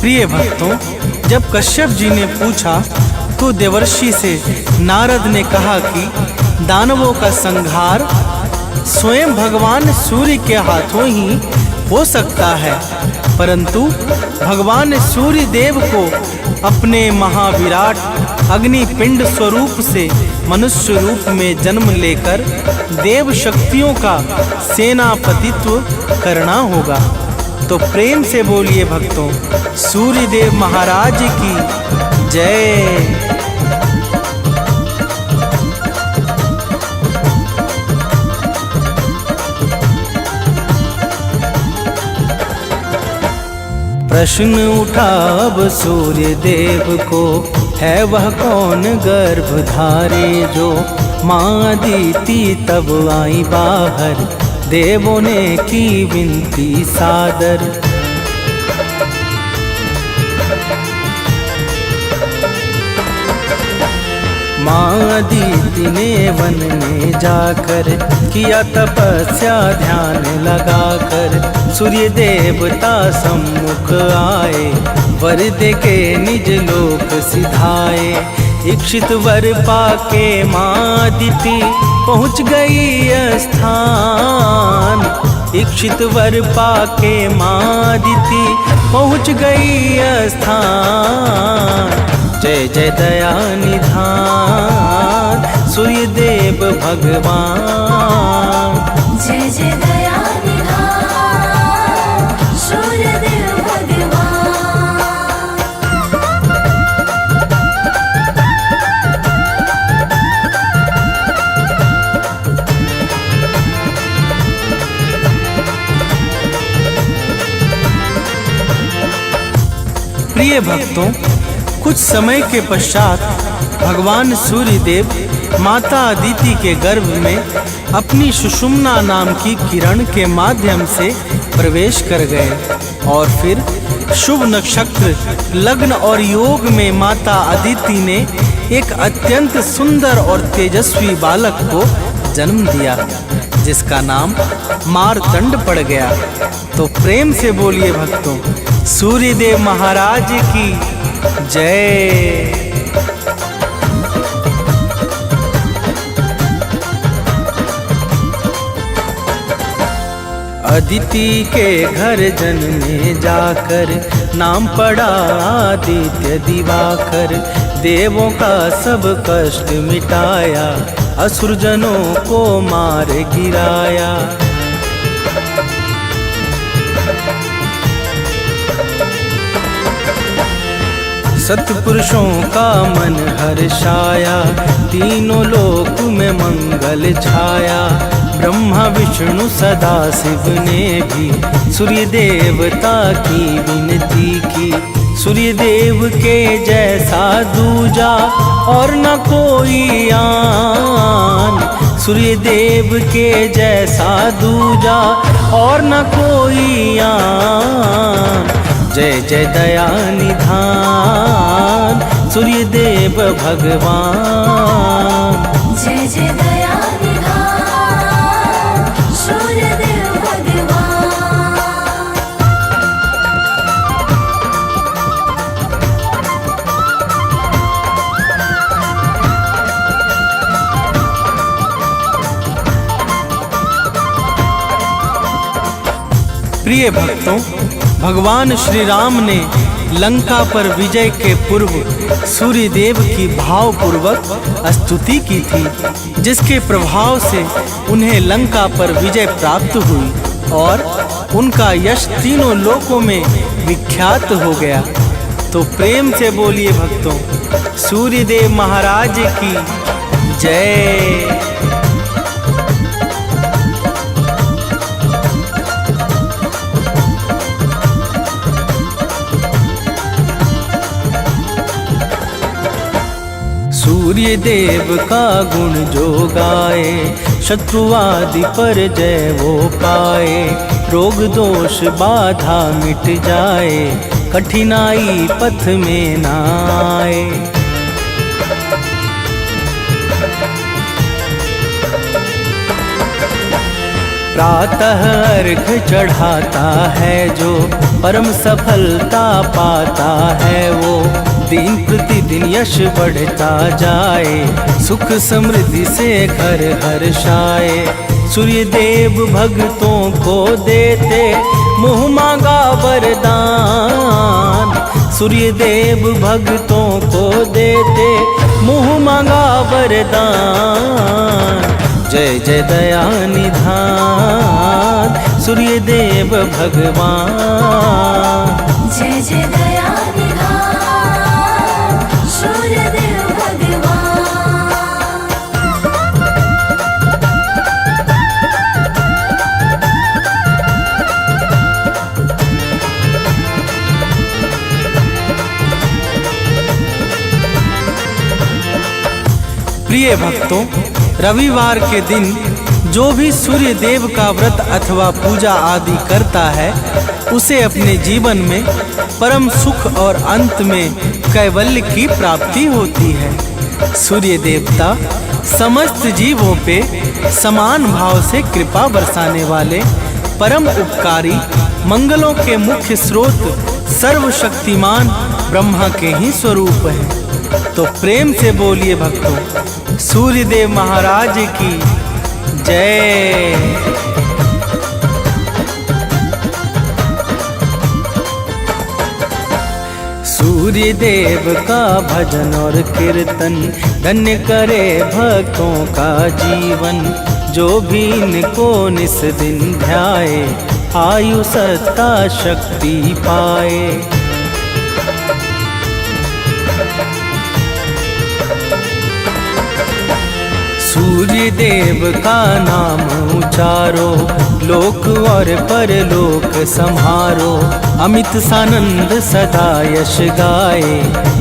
प्रिय भक्तों, जब कश्यप जी ने पूछा तो देवर्षि से नारद ने कहा कि दानवों का संहार स्वयं भगवान सूर्य के हाथों ही हो सकता है, परंतु भगवान सूर्य देव को अपने महाविराट अग्निपिंड स्वरूप से मनुष्य रूप में जन्म लेकर देव शक्तियों का सेनापतित्व करना होगा। तो प्रेम से बोलिए भक्तों, सूर्य देव महाराज की जय। प्रश्न उठा अब सूर्य देव को, है वह कौन गर्भधारी जो माँ अदिति तब आई बाहर। देवों ने की विनती सादर। माँ अदिति ने वन में जाकर किया तपस्या ध्यान लगाकर। सूर्य देवता सम्मुख आए वर दे के निज लोक सिधाए। इक्षित वर पाके माँ अदिति पहुँच गई स्थान। इक्षित वर पाके माँ अदिति पहुँच गई स्थान। जय जय दया निधान सूर्य देव भगवान। जय जय दया निधान सूर्य देव भगवान। प्रिय भक्तों, कुछ समय के पश्चात भगवान सूर्य देव माता अदिति के गर्भ में अपनी सुषुम्ना नाम की किरण के माध्यम से प्रवेश कर गए और फिर शुभ नक्षत्र, लग्न और योग में माता अदिति ने एक अत्यंत सुंदर और तेजस्वी बालक को जन्म दिया, जिसका नाम मार्तंड पड़ गया। तो प्रेम से बोलिए भक्तों, सूर्यदेव महाराज की जय। अदिति के घर जन्मे जाकर नाम पड़ा आदित्य दिवाकर। देवों का सब कष्ट मिटाया, असुरजनों को मार गिराया। सत्पुरुषों का मन हर्षाया, तीनों लोक में मंगल छाया। ब्रह्मा विष्णु सदा शिव ने भी सूर्य देवता की विनती की। सूर्य देव के जैसा दूजा और न कोई आन। सूर्य देव के जैसा दूजा और न कोई आन। जय जय दया निधान सूर्य देव भगवान। जय जय दया निधान सूर्य देव भगवान। प्रिय भक्तों, भगवान श्री राम ने लंका पर विजय के पूर्व सूर्य देव की भावपूर्वक स्तुति की थी, जिसके प्रभाव से उन्हें लंका पर विजय प्राप्त हुई और उनका यश तीनों लोकों में विख्यात हो गया। तो प्रेम से बोलिए भक्तों, सूर्य देव महाराज की जय। सूर्य देव का गुण जो गाए, शत्रु आदि पर जय वो पाए। रोग दोष बाधा मिट जाए, कठिनाई पथ में न आए। प्रातः अर्घ चढ़ाता है जो, परम सफलता पाता है वो। दिन प्रतिदिन यश बढ़ता जाए, सुख समृद्धि से घर हर्षाए। सूर्य देव भक्तों को देते मुँह मांगा वरदान। सूर्य देव भक्तों को देते मुँह मांगा वरदान। जय जय दया निधान सूर्य देव भगवान। जय जय दया निधान सूर्य देव भगवान। प्रिय भक्तों, रविवार के दिन जो भी सूर्य देव का व्रत अथवा पूजा आदि करता है, उसे अपने जीवन में परम सुख और अंत में कैवल्य की प्राप्ति होती है। सूर्य देवता समस्त जीवों पे समान भाव से कृपा बरसाने वाले परम उपकारी, मंगलों के मुख्य स्रोत, सर्वशक्तिमान ब्रह्मा के ही स्वरूप हैं। तो प्रेम से बोलिए भक्तों, सूर्य देव महाराज की जय। सूर्य देव का भजन और कीर्तन धन्य करे भक्तों का जीवन। जो भी इनको निस दिन ध्याए, आयु सत्ता शक्ति पाए। सूर्य देव का नाम उचारो, लोक और परलोक सम्हारो। अमित सानंद सदा यश गाए,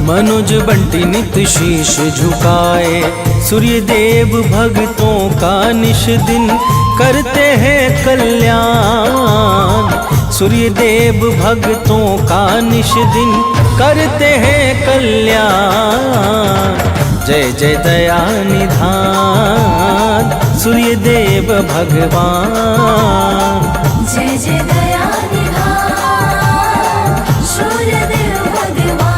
मनुज बंटी नित शीश झुकाए। सूर्य देव भक्तों का निश दिन करते हैं कल्याण। सूर्य देव भक्तों का निश दिन करते हैं कल्याण। जय जय दया निधान सूर्य देव भगवान। जय जय दया निधान सूर्य देव भगवान।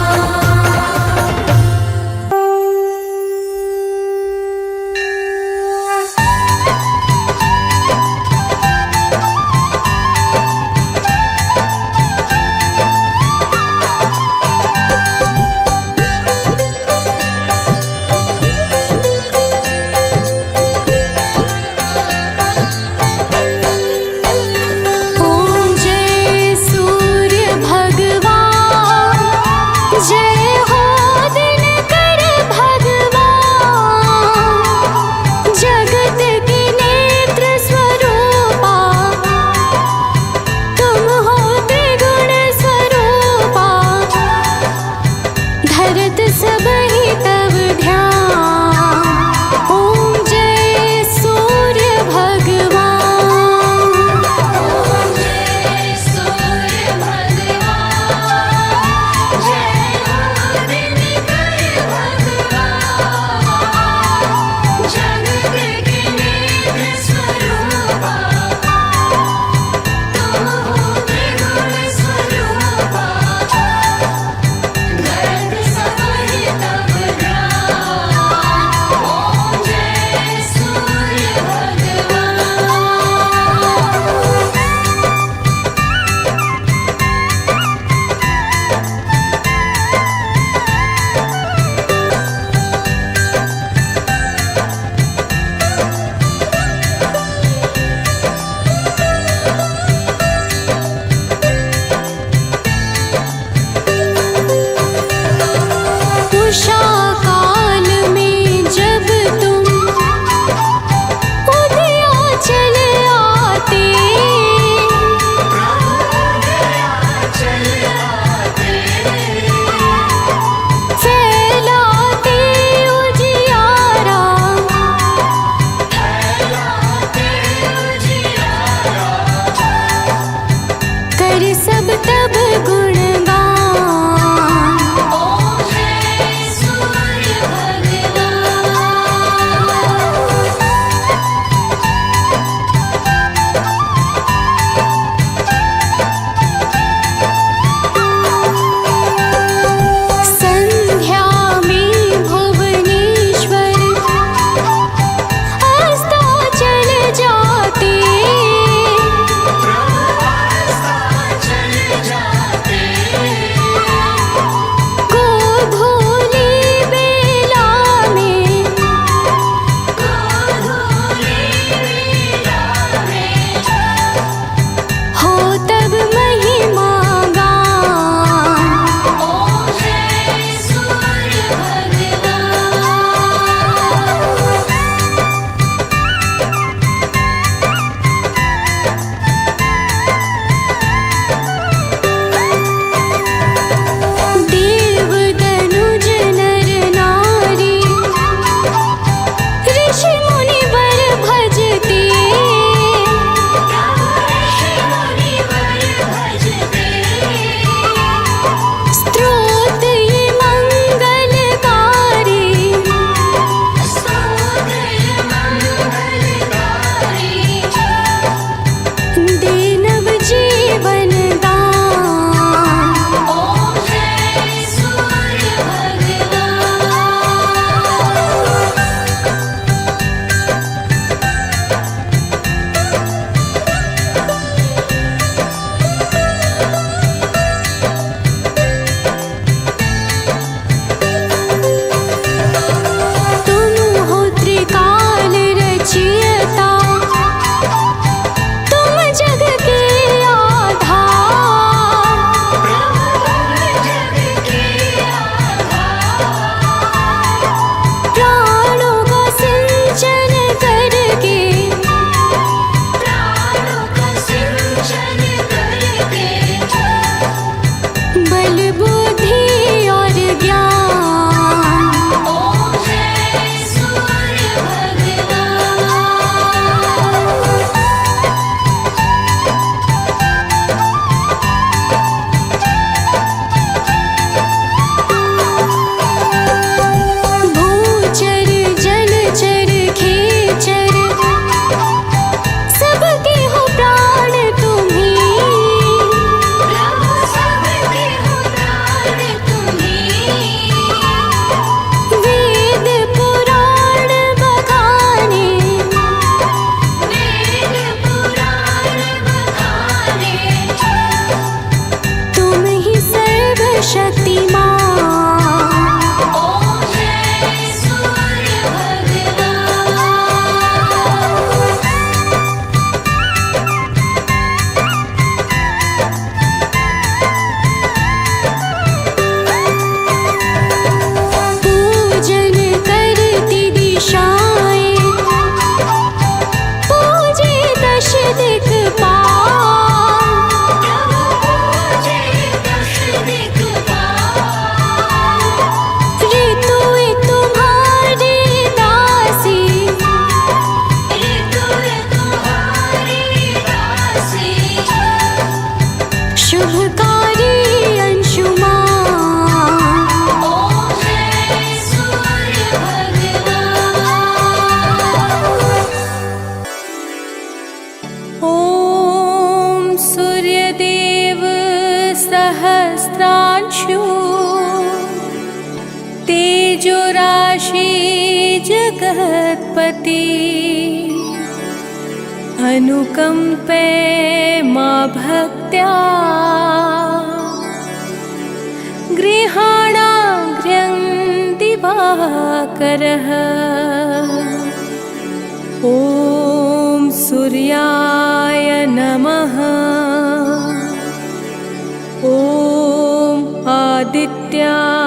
तेजोराशि जगत्पति अनुकंपे मा भक्त्या गृहाणाग्र्यं दिवाकरः ॐ सूर्याय नमः ॐ आदित्याय